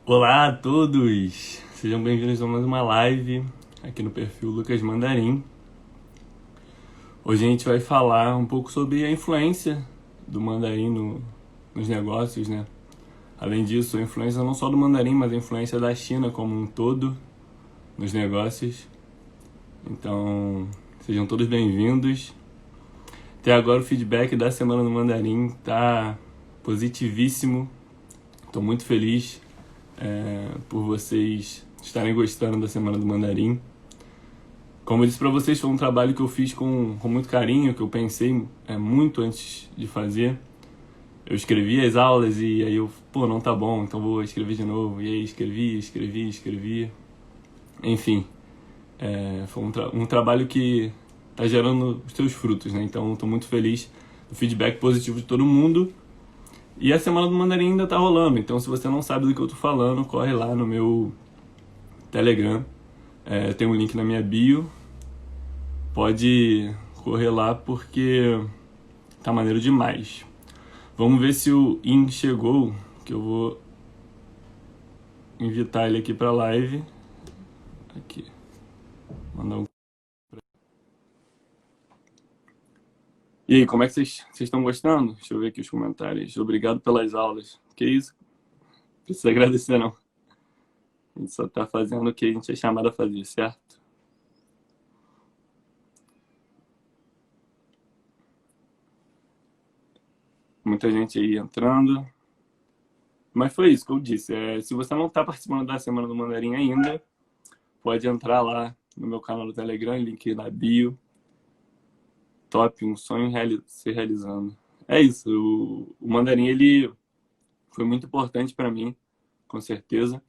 Olá a todos! Sejam bem-vindos a mais uma live aqui no perfil Lucas Mandarim. Hoje a gente vai falar um pouco sobre a influência do mandarim nos negócios, né? Além disso, a influência não só do mandarim, mas a influência da China como um todo nos negócios. Então, sejam todos bem-vindos. Até agora o feedback da Semana do Mandarim tá positivíssimo. Estou muito feliz por vocês estarem gostando da Semana do Mandarim. Como eu disse para vocês, foi um trabalho que eu fiz com muito carinho, que eu pensei muito antes de fazer. Eu escrevi as aulas e aí não tá bom, então vou escrever de novo. E aí escrevi. Enfim, foi um trabalho que tá gerando os seus frutos, né? Então estou muito feliz do feedback positivo de todo mundo. E a Semana do Mandarim ainda tá rolando, então se você não sabe do que eu tô falando, corre lá no meu Telegram. Tem um link na minha bio. Pode correr lá porque tá maneiro demais. Vamos ver se o In chegou, que eu vou invitar ele aqui pra live. Aqui. Mandar um... E aí, como é que vocês estão gostando? Deixa eu ver aqui os comentários. Obrigado pelas aulas. Que isso? Não precisa agradecer, não. A gente só tá fazendo o que a gente é chamado a fazer, certo? Muita gente aí entrando. Mas foi isso que eu disse. Se você não está participando da Semana do Mandarim ainda, pode entrar lá no meu canal do Telegram, link na bio. Top, um sonho se realizando. É isso, o Mandarim ele foi muito importante para mim, com certeza.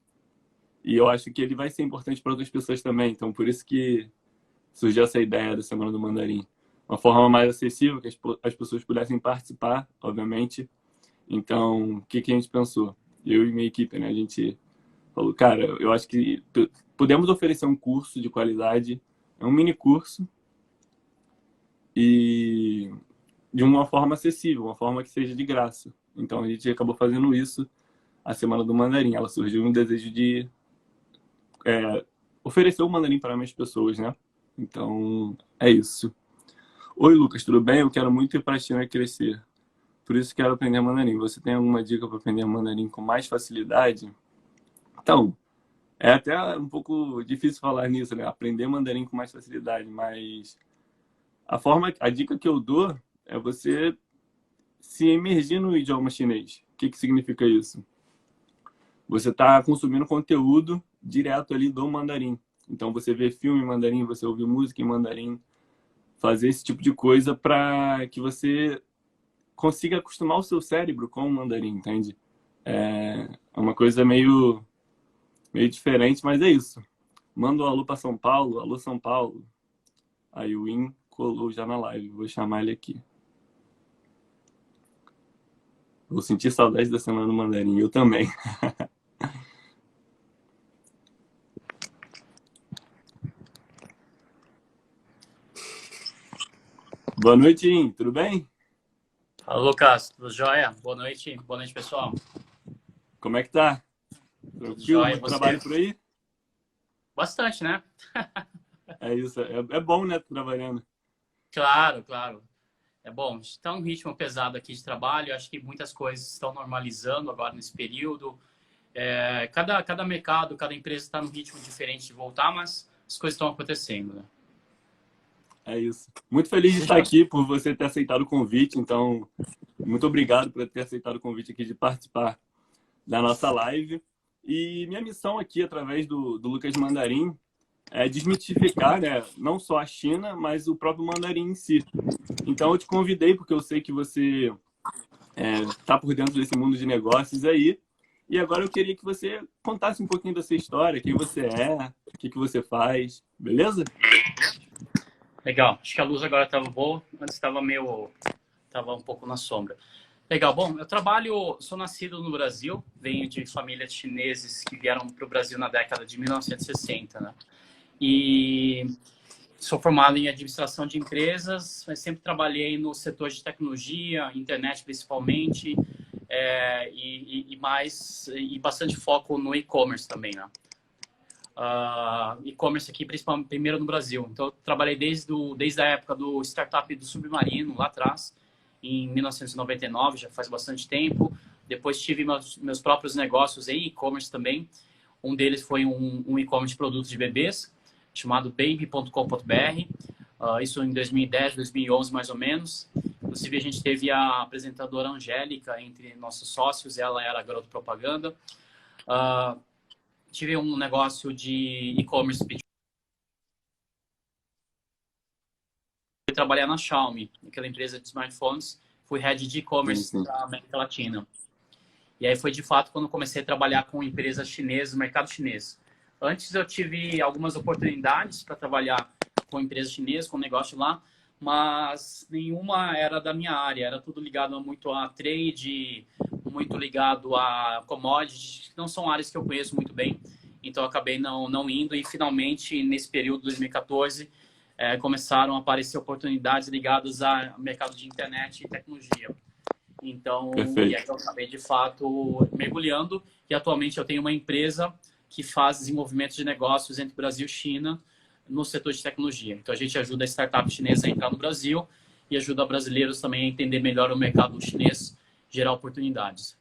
E eu acho que ele vai ser importante para outras pessoas também. Então, por isso que surgiu essa ideia da Semana do Mandarim. Uma forma mais acessível, que as pessoas pudessem participar, obviamente. Então, o que a gente pensou? Eu e minha equipe, né? A gente falou, cara, eu acho que podemos oferecer um curso de qualidade, é um mini curso, e de uma forma acessível, uma forma que seja de graça. Então, a gente acabou fazendo isso a Semana do Mandarim. Ela surgiu um desejo de oferecer o mandarim para mais pessoas, né? Então, é isso. Oi, Lucas, tudo bem? Eu quero muito ir para a China crescer. Por isso quero aprender mandarim. Você tem alguma dica para aprender mandarim com mais facilidade? Então, é até um pouco difícil falar nisso, né? Aprender mandarim com mais facilidade, mas a dica que eu dou é você se emergir no idioma chinês. O que significa isso? Você está consumindo conteúdo direto ali do mandarim. Então, você vê filme em mandarim, você ouve música em mandarim, fazer esse tipo de coisa para que você consiga acostumar o seu cérebro com o mandarim, entende? É uma coisa meio diferente, mas é isso. Manda um alô para São Paulo, alô São Paulo. Aí o Win colou já na live, vou chamar ele aqui. Vou sentir saudade da Semana do Mandarim, eu também. Boa noite, In, tudo bem? Fala, Lucas, tudo jóia? Boa noite, pessoal. Como é que tá? Tudo Tranquilo? jóia, Muito você? trabalho por aí? Bastante, né? É isso, é bom, né, trabalhando. Claro, claro. É bom, está um ritmo pesado aqui de trabalho, acho que muitas coisas estão normalizando agora nesse período. Cada mercado, cada empresa está num ritmo diferente de voltar, mas as coisas estão acontecendo, né? É isso. Muito feliz de estar aqui por você ter aceitado o convite, então, muito obrigado por ter aceitado o convite aqui de participar da nossa live. E minha missão aqui, através do Lucas Mandarim, é desmitificar, né, não só a China, mas o próprio mandarim em si. Então, eu te convidei porque eu sei que você está por dentro desse mundo de negócios aí. E agora eu queria que você contasse um pouquinho da sua história, quem você é, o que você faz, beleza? Legal, acho que a luz agora estava boa, antes estava um pouco na sombra. Legal, bom, sou nascido no Brasil, venho de família de chineses que vieram para o Brasil na década de 1960, né? E sou formado em administração de empresas, mas sempre trabalhei no setor de tecnologia, internet principalmente. e bastante foco no e-commerce também, né? E-commerce aqui, principalmente primeiro no Brasil. Então, eu trabalhei desde a época do startup do Submarino, lá atrás, em 1999, já faz bastante tempo. Depois tive meus próprios negócios em e-commerce também. Um deles foi um e-commerce de produtos de bebês, chamado baby.com.br. Isso em 2010, 2011, mais ou menos. Inclusive, a gente teve a apresentadora Angélica entre nossos sócios. Ela era a garota propaganda. Tive um negócio de e-commerce. Fui trabalhar na Xiaomi, aquela empresa de smartphones. Fui head de e-commerce da América Latina. E aí foi, de fato, quando comecei a trabalhar com empresas chinesas, mercado chinês. Antes eu tive algumas oportunidades para trabalhar com empresas chinesas, com negócio lá, mas nenhuma era da minha área. Era tudo ligado muito a trade, muito ligado a commodities, que não são áreas que eu conheço muito bem. Então, eu acabei não indo. E, finalmente, nesse período de 2014, começaram a aparecer oportunidades ligadas ao mercado de internet e tecnologia. Então, Perfeito. E aí eu acabei, de fato, mergulhando. E, atualmente, eu tenho uma empresa que faz desenvolvimento de negócios entre Brasil e China no setor de tecnologia. Então, a gente ajuda a startup chinesa a entrar no Brasil e ajuda brasileiros também a entender melhor o mercado chinês, gerar oportunidades.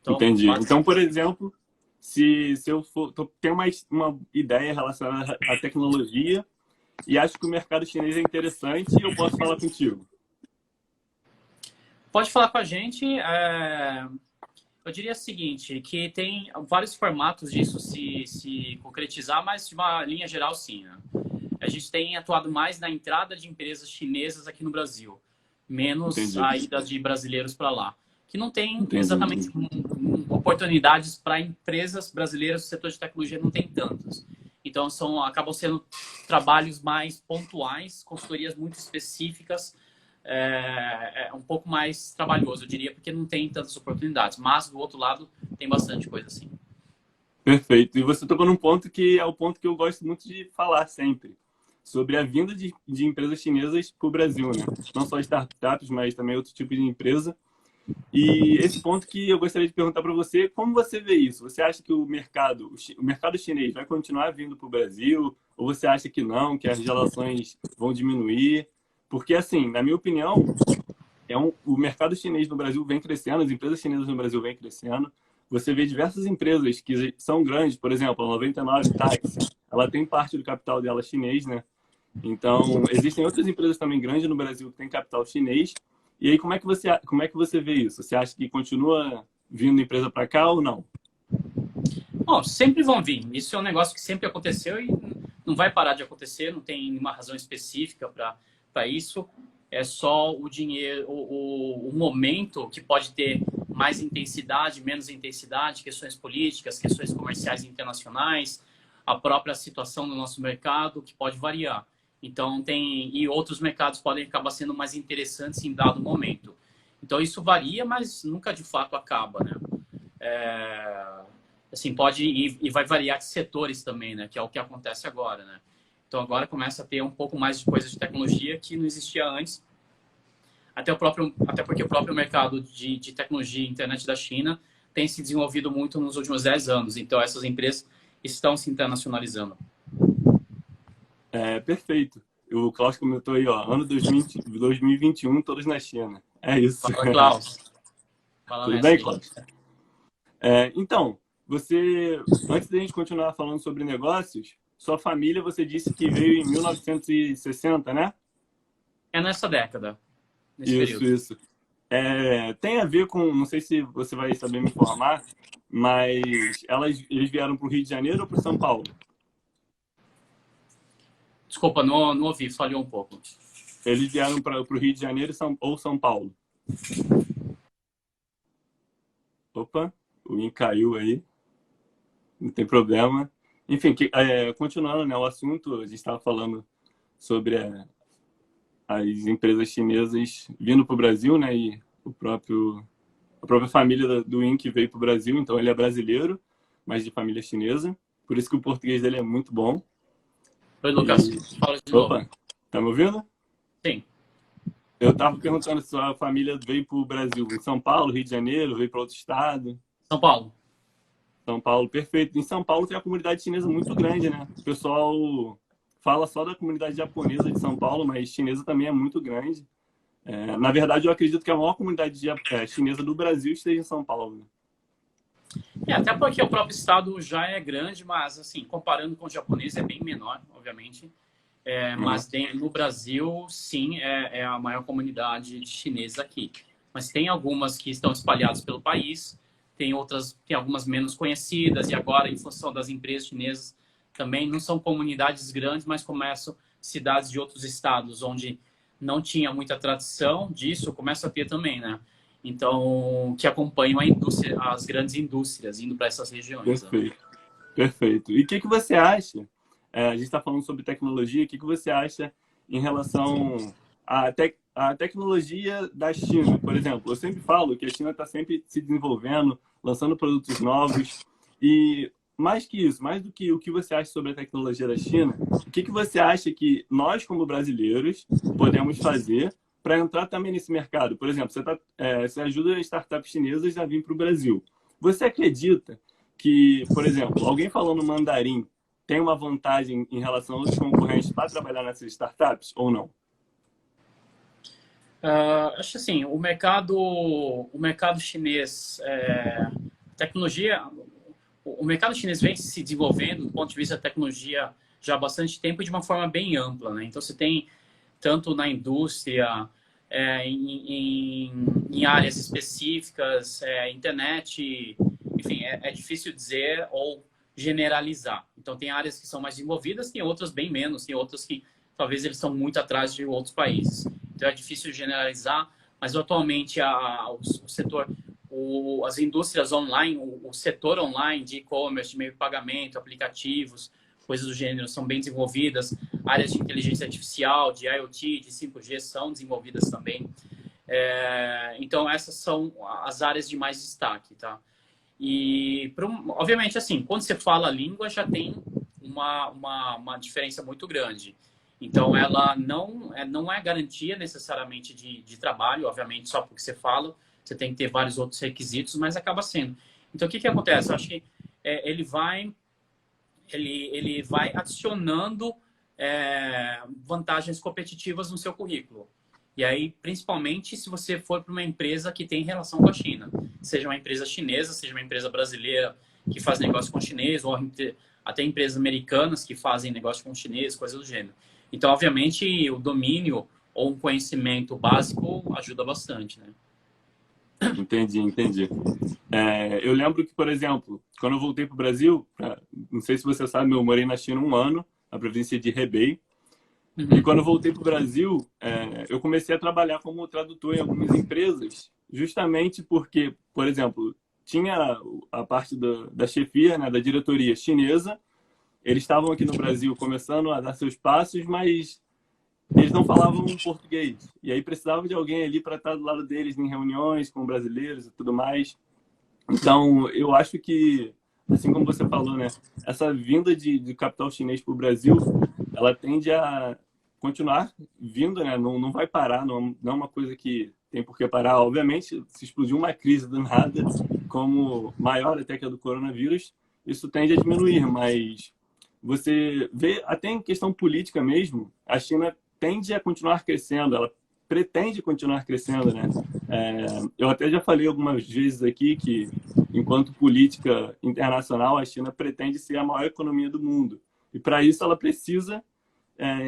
Então, entendi. Então, por exemplo, se eu tenho uma ideia relacionada à tecnologia e acho que o mercado chinês é interessante, eu posso falar contigo. Pode falar com a gente. Eu diria o seguinte, que tem vários formatos disso se concretizar, mas de uma linha geral, sim, né? A gente tem atuado mais na entrada de empresas chinesas aqui no Brasil, menos a ida de brasileiros para lá, que não tem exatamente oportunidades para empresas brasileiras do setor de tecnologia, não tem tantas. Então, acabam sendo trabalhos mais pontuais, consultorias muito específicas, um pouco mais trabalhoso, eu diria, porque não tem tantas oportunidades. Mas, do outro lado, tem bastante coisa assim. Perfeito. E você tocou num ponto que é o ponto que eu gosto muito de falar sempre, sobre a vinda de empresas chinesas para o Brasil, né? Não só startups, mas também outro tipo de empresa. E esse ponto que eu gostaria de perguntar para você, como você vê isso? Você acha que o mercado chinês vai continuar vindo para o Brasil? Ou você acha que não, que as relações vão diminuir? Porque, assim, na minha opinião, o mercado chinês no Brasil vem crescendo, as empresas chinesas no Brasil vêm crescendo. Você vê diversas empresas que são grandes, por exemplo, a 99 Taxi, ela tem parte do capital dela chinês, né? Então, existem outras empresas também grandes no Brasil que têm capital chinês. E aí, como é que você vê isso? Você acha que continua vindo empresa para cá ou não? Bom, sempre vão vir. Isso é um negócio que sempre aconteceu e não vai parar de acontecer, não tem nenhuma razão específica para isso. É só o dinheiro, o momento que pode ter mais intensidade, menos intensidade, questões políticas, questões comerciais internacionais, a própria situação do nosso mercado, que pode variar. Então, e outros mercados podem acabar sendo mais interessantes em dado momento. Então, isso varia, mas nunca de fato acaba, né? Assim, pode e vai variar de setores também, né? Que é o que acontece agora, né? Então, agora começa a ter um pouco mais de coisa de tecnologia que não existia antes. Até porque o próprio mercado de tecnologia e internet da China tem se desenvolvido muito nos últimos 10 anos. Então, essas empresas estão se internacionalizando. Perfeito. O Klaus comentou aí, ó, ano 2021, todos na China. É isso. Fala, Klaus. Fala. Tudo bem, Klaus? Então, antes da gente continuar falando sobre negócios, sua família, você disse que veio em 1960, né? É nessa década, nesse Isso, período. isso. Tem a ver com, não sei se você vai saber me informar, mas eles vieram para o Rio de Janeiro ou para São Paulo? Desculpa, não ouvi, falhou um pouco. Eles vieram para o Rio de Janeiro ou São Paulo? Opa, o link caiu aí. Não tem problema. Enfim, continuando, né, o assunto, a gente estava falando sobre as empresas chinesas vindo para o Brasil, né, e a própria família do Inc veio para o Brasil, então ele é brasileiro, mas de família chinesa. Por isso que o português dele é muito bom. Oi, Lucas. Fala de novo. Opa, tá me ouvindo? Sim. Eu tava perguntando se sua família veio para o Brasil, em São Paulo, Rio de Janeiro, veio para outro estado. São Paulo. São Paulo, perfeito. Em São Paulo tem uma comunidade chinesa muito grande, né? O pessoal fala só da comunidade japonesa de São Paulo, mas chinesa também é muito grande. Na verdade, eu acredito que a maior comunidade chinesa do Brasil esteja em São Paulo, né? Até porque o próprio estado já é grande, mas, assim, comparando com o japonês, é bem menor, obviamente. Mas no Brasil, sim, é a maior comunidade de chineses aqui. Mas tem algumas que estão espalhadas pelo país, tem outras, tem algumas menos conhecidas, e agora, em função das empresas chinesas, também não são comunidades grandes, mas começam cidades de outros estados, onde não tinha muita tradição disso, começa a ter também, né? Então, que acompanham a indústria, as grandes indústrias indo para essas regiões. Né? Perfeito, perfeito. E o que você acha? A gente está falando sobre tecnologia, o que você acha em relação à tecnologia da China? Por exemplo, eu sempre falo que a China está sempre se desenvolvendo, lançando produtos novos. E mais que isso, mais do que o que você acha sobre a tecnologia da China, o que você acha que nós, como brasileiros, podemos fazer para entrar também nesse mercado? Por exemplo, você ajuda startups chinesas a vir para o Brasil. Você acredita que, por exemplo, alguém falando mandarim tem uma vantagem em relação aos concorrentes para trabalhar nessas startups ou não? Acho assim, o mercado chinês, tecnologia, o mercado chinês vem se desenvolvendo do ponto de vista da tecnologia já há bastante tempo e de uma forma bem ampla, né? Então você tem tanto na indústria, em áreas específicas, internet, enfim, é difícil dizer ou generalizar. Então tem áreas que são mais desenvolvidas, tem outras bem menos, tem outras que talvez eles estão muito atrás de outros países. Então é difícil generalizar, mas atualmente o setor, as indústrias online, o setor online de e-commerce, de meio de pagamento, aplicativos, coisas do gênero são bem desenvolvidas. Áreas de inteligência artificial, de IoT, de 5G são desenvolvidas também. Então essas são as áreas de mais destaque, tá? E, obviamente, assim, quando você fala a língua, já tem uma diferença muito grande. Então, ela não é garantia necessariamente de trabalho, obviamente, só porque você fala. Você tem que ter vários outros requisitos, mas acaba sendo. Então, o que acontece? Eu acho que ele vai adicionando vantagens competitivas no seu currículo. E aí, principalmente, se você for para uma empresa que tem relação com a China. Seja uma empresa chinesa, seja uma empresa brasileira que faz negócio com chinês, ou até empresas americanas que fazem negócio com chinês, coisas do gênero. Então, obviamente, o domínio ou um conhecimento básico ajuda bastante, né? Entendi. Eu lembro que, por exemplo, quando eu voltei para o Brasil, não sei se você sabe, eu morei na China 1 ano, na província de Hebei. E quando eu voltei para o Brasil, eu comecei a trabalhar como tradutor em algumas empresas, justamente porque, por exemplo, tinha a parte da chefia, né, da diretoria chinesa. Eles estavam aqui no Brasil começando a dar seus passos, mas eles não falavam português. E aí precisava de alguém ali para estar do lado deles em reuniões com brasileiros e tudo mais. Então, eu acho que, assim como você falou, né, essa vinda de capital chinês para o Brasil, ela tende a continuar vindo, né? Não vai parar, não é uma coisa que tem por que parar. Obviamente, se explodir uma crise do nada, como maior até que a do coronavírus, isso tende a diminuir, mas você vê, até em questão política mesmo, a China tende a continuar crescendo, ela pretende continuar crescendo, né? Eu até já falei algumas vezes aqui que, enquanto política internacional, a China pretende ser a maior economia do mundo. E para isso ela precisa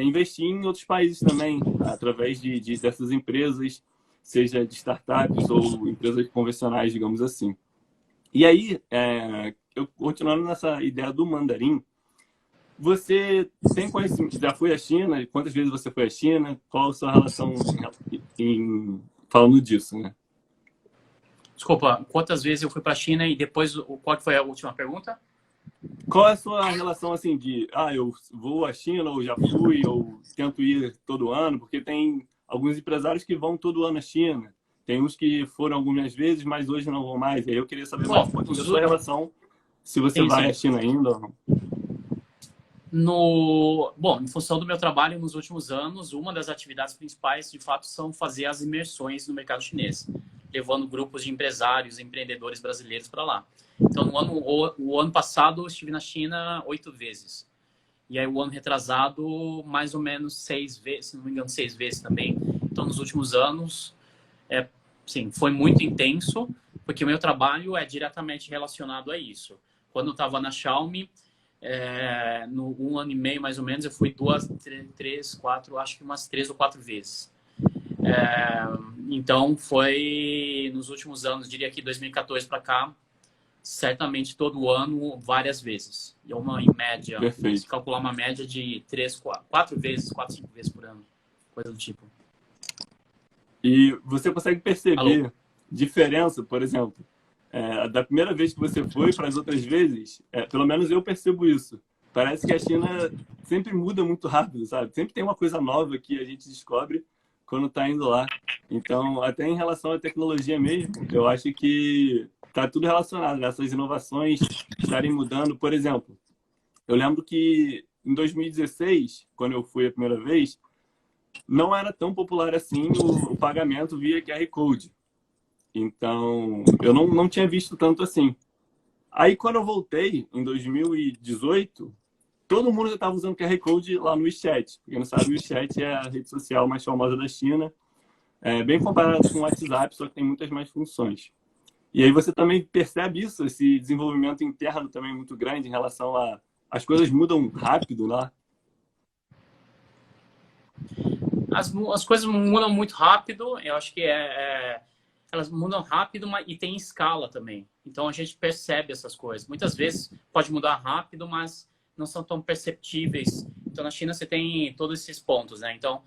investir em outros países também, através dessas empresas, seja de startups ou empresas convencionais, digamos assim. E aí, eu continuando nessa ideia do mandarim, você tem conhecimento, já foi à China? Quantas vezes você foi à China? Qual a sua relação falando disso, né? Desculpa, quantas vezes eu fui para a China e depois, qual que foi a última pergunta? Qual é a sua relação, assim, eu vou à China, ou já fui, ou tento ir todo ano? Porque tem alguns empresários que vão todo ano à China. Tem uns que foram algumas vezes, mas hoje não vão mais. E aí eu queria saber mais um pouquinho da sua relação, se você vai à China ainda ou não. Bom, em função do meu trabalho nos últimos anos, uma das atividades principais, de fato, são fazer as imersões no mercado chinês, levando grupos de empresários, empreendedores brasileiros para lá. Então, o ano passado, eu estive na China 8 vezes. E aí, o ano retrasado, mais ou menos 6 vezes, se não me engano, 6 vezes também. Então, nos últimos anos, sim, foi muito intenso, porque o meu trabalho é diretamente relacionado a isso. Quando eu estava na Xiaomi, no 1 ano e meio, mais ou menos, eu fui 2, 3, 4, acho que umas 3 ou 4 vezes. Então, foi nos últimos anos, diria que 2014 para cá, certamente todo ano, várias vezes. E uma em média, se Perfeito. calcular uma média de 3, 4 vezes, 4, 5 vezes por ano, coisa do tipo. E você consegue Alô? perceber diferença, por exemplo, da primeira vez que você foi para as outras vezes? Pelo menos eu percebo isso. Parece que a China sempre muda muito rápido, sabe? Sempre tem uma coisa nova que a gente descobre quando está indo lá. Então, até em relação à tecnologia mesmo, eu acho que está tudo relacionado, né? Essas inovações estarem mudando. Por exemplo, eu lembro que em 2016, quando eu fui a primeira vez, não era tão popular assim o pagamento via QR Code. Então, eu não tinha visto tanto assim. Aí, quando eu voltei, em 2018, todo mundo já estava usando QR Code lá no WeChat. Quem não sabe, o WeChat é a rede social mais famosa da China. Bem comparado com o WhatsApp, só que tem muitas mais funções. E aí você também percebe isso, esse desenvolvimento interno também muito grande em relação a... As coisas mudam rápido lá. As coisas mudam muito rápido, eu acho que elas mudam rápido e tem escala também. Então a gente percebe essas coisas. Muitas vezes pode mudar rápido, mas não são tão perceptíveis. Então na China você tem todos esses pontos, né? Então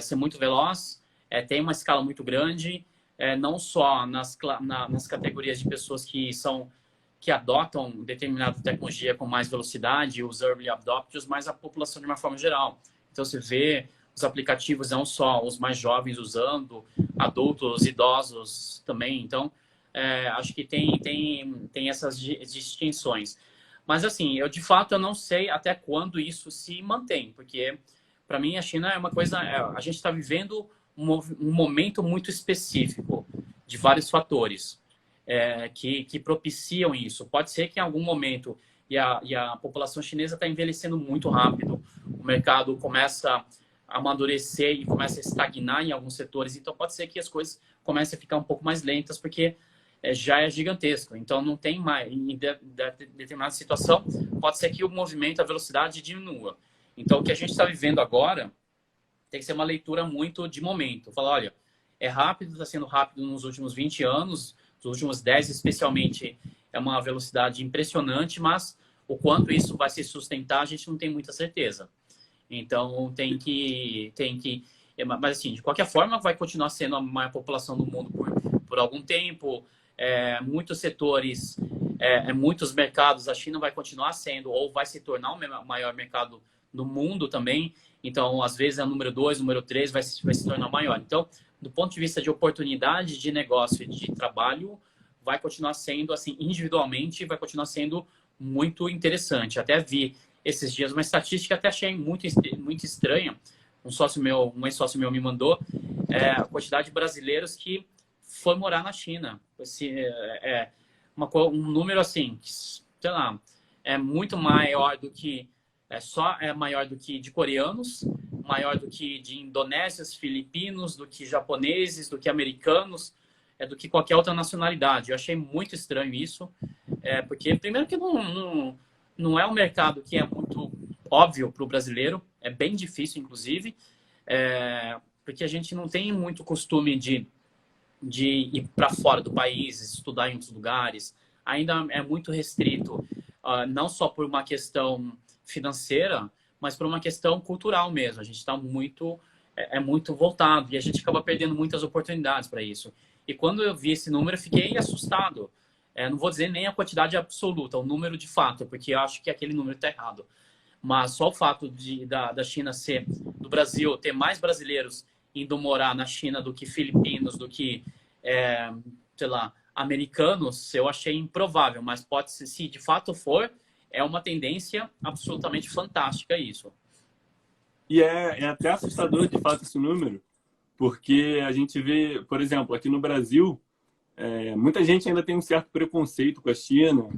ser muito veloz, tem uma escala muito grande, não só nas categorias de pessoas que adotam determinada tecnologia com mais velocidade, os early adopters, mas a população de uma forma geral. Então você vê os aplicativos não só os mais jovens usando, adultos, idosos também. Então, acho que tem essas distinções. Mas, assim, eu de fato eu não sei até quando isso se mantém, porque, para mim, a China é uma coisa... a gente está vivendo um momento muito específico de vários fatores que propiciam isso. Pode ser que em algum momento, e a população chinesa está envelhecendo muito rápido, o mercado começa amadurecer e começa a estagnar em alguns setores, então pode ser que as coisas comecem a ficar um pouco mais lentas, porque já é gigantesco, então não tem mais, em determinada situação, pode ser que o movimento, a velocidade diminua. Então o que a gente está vivendo agora tem que ser uma leitura muito de momento, falar, olha, é rápido, está sendo rápido nos últimos 20 anos, nos últimos 10 especialmente, é uma velocidade impressionante, mas o quanto isso vai se sustentar, a gente não tem muita certeza. Então mas assim, de qualquer forma vai continuar sendo a maior população do mundo por algum tempo. Muitos setores, muitos mercados, a China vai continuar sendo ou vai se tornar o maior mercado do mundo também. Então, às vezes é o número 2, número 3 vai se tornar maior. Então, do ponto de vista de oportunidade de negócio e de trabalho, vai continuar sendo assim, individualmente, vai continuar sendo muito interessante. Até vi esses dias uma estatística, até achei muito estranha. Um ex-sócio meu me mandou a quantidade de brasileiros que foi morar na China. Um número assim, sei lá, é muito maior do que maior do que de coreanos, maior do que de indonésios, filipinos, do que japoneses, do que americanos, do que qualquer outra nacionalidade. Eu achei muito estranho isso, porque primeiro que não é um mercado que é muito óbvio para o brasileiro, é bem difícil, inclusive, porque a gente não tem muito costume de ir para fora do país, estudar em outros lugares. Ainda é muito restrito, não só por uma questão financeira, mas por uma questão cultural mesmo. A gente está muito voltado e a gente acaba perdendo muitas oportunidades para isso. E quando eu vi esse número, eu fiquei assustado. Não vou dizer nem a quantidade absoluta, o número de fato, porque eu acho que aquele número está errado. Mas só o fato da China do Brasil ter mais brasileiros indo morar na China do que filipinos, do que, sei lá, americanos, eu achei improvável. Mas pode ser, se de fato for, é uma tendência absolutamente fantástica isso. E é até assustador, de fato, esse número, porque a gente vê, por exemplo, aqui no Brasil, muita gente ainda tem um certo preconceito com a China.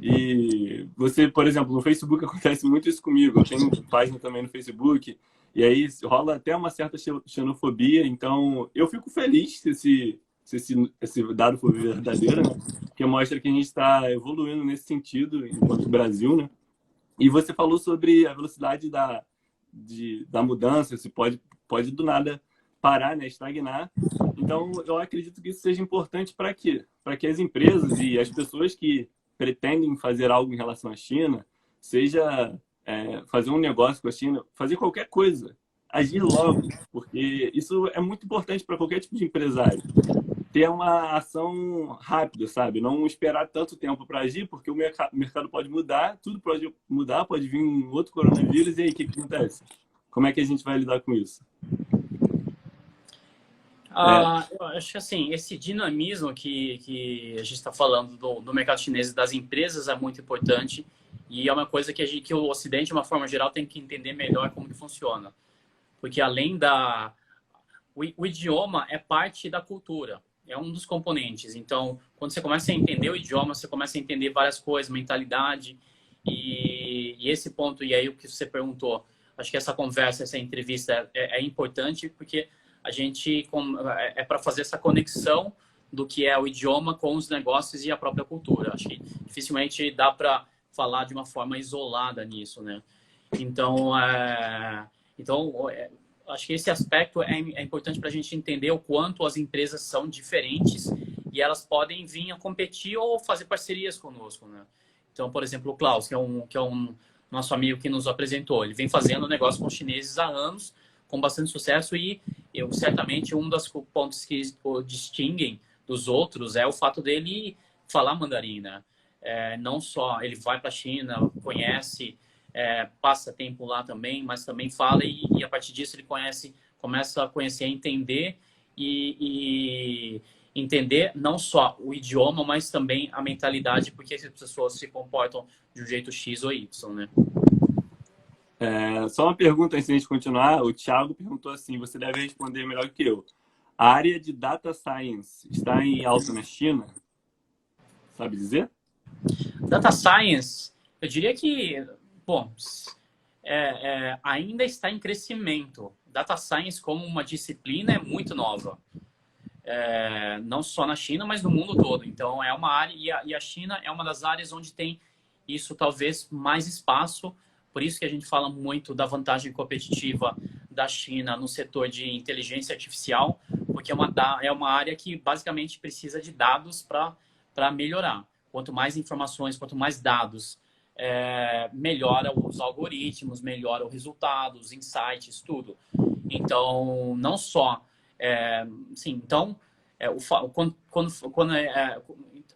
E você, por exemplo, no Facebook acontece muito isso comigo. Eu tenho página também no Facebook, e aí rola até uma certa xenofobia. Então, eu fico feliz se esse dado for verdadeiro, né? Porque mostra que a gente está evoluindo nesse sentido, enquanto Brasil, né? E você falou sobre a velocidade da mudança, se pode do nada parar, né, estagnar. Então, eu acredito que isso seja importante para quê? Para que as empresas e as pessoas que pretendem fazer algo em relação à China, seja fazer um negócio com a China, fazer qualquer coisa, agir logo, porque isso é muito importante para qualquer tipo de empresário. Ter uma ação rápida, sabe? Não esperar tanto tempo para agir, porque o mercado pode mudar, tudo pode mudar, pode vir um outro coronavírus, e aí o que acontece? Como é que a gente vai lidar com isso? Eu acho que assim, esse dinamismo que a gente está falando do mercado chinês e das empresas é muito importante e é uma coisa que o Ocidente, de uma forma geral, tem que entender melhor como que funciona. Porque além o idioma é parte da cultura, é um dos componentes. Então, quando você começa a entender o idioma, você começa a entender várias coisas, mentalidade e esse ponto, e aí o que você perguntou, acho que essa conversa, essa entrevista é importante porque a gente é para fazer essa conexão do que é o idioma com os negócios e a própria cultura. Acho que dificilmente dá para falar de uma forma isolada nisso, né? Então, acho que esse aspecto é importante para a gente entender o quanto as empresas são diferentes e elas podem vir a competir ou fazer parcerias conosco, né? Então, por exemplo, o Klaus, que é um nosso amigo que nos apresentou, ele vem fazendo negócio com os chineses há anos, com bastante sucesso e certamente um dos pontos que o distinguem dos outros é o fato dele falar mandarim, né? Não só ele vai para a China, conhece, passa tempo lá também, mas também fala e a partir disso ele começa a conhecer, entender e entender não só o idioma, mas também a mentalidade, porque as pessoas se comportam de um jeito X ou Y, né? Só uma pergunta antes de a gente continuar. O Thiago perguntou assim, você deve responder melhor que eu. A área de Data Science está em alta na China? Sabe dizer? Data Science, eu diria que, bom, ainda está em crescimento. Data Science como uma disciplina é muito nova. Não só na China, mas no mundo todo. Então, é uma área, e a China é uma das áreas onde tem isso talvez mais espaço. Por isso que a gente fala muito da vantagem competitiva da China no setor de inteligência artificial, porque é uma área que basicamente precisa de dados para melhorar. Quanto mais informações, quanto mais dados, melhora os algoritmos, melhora o resultado, os insights, tudo. Então, não só...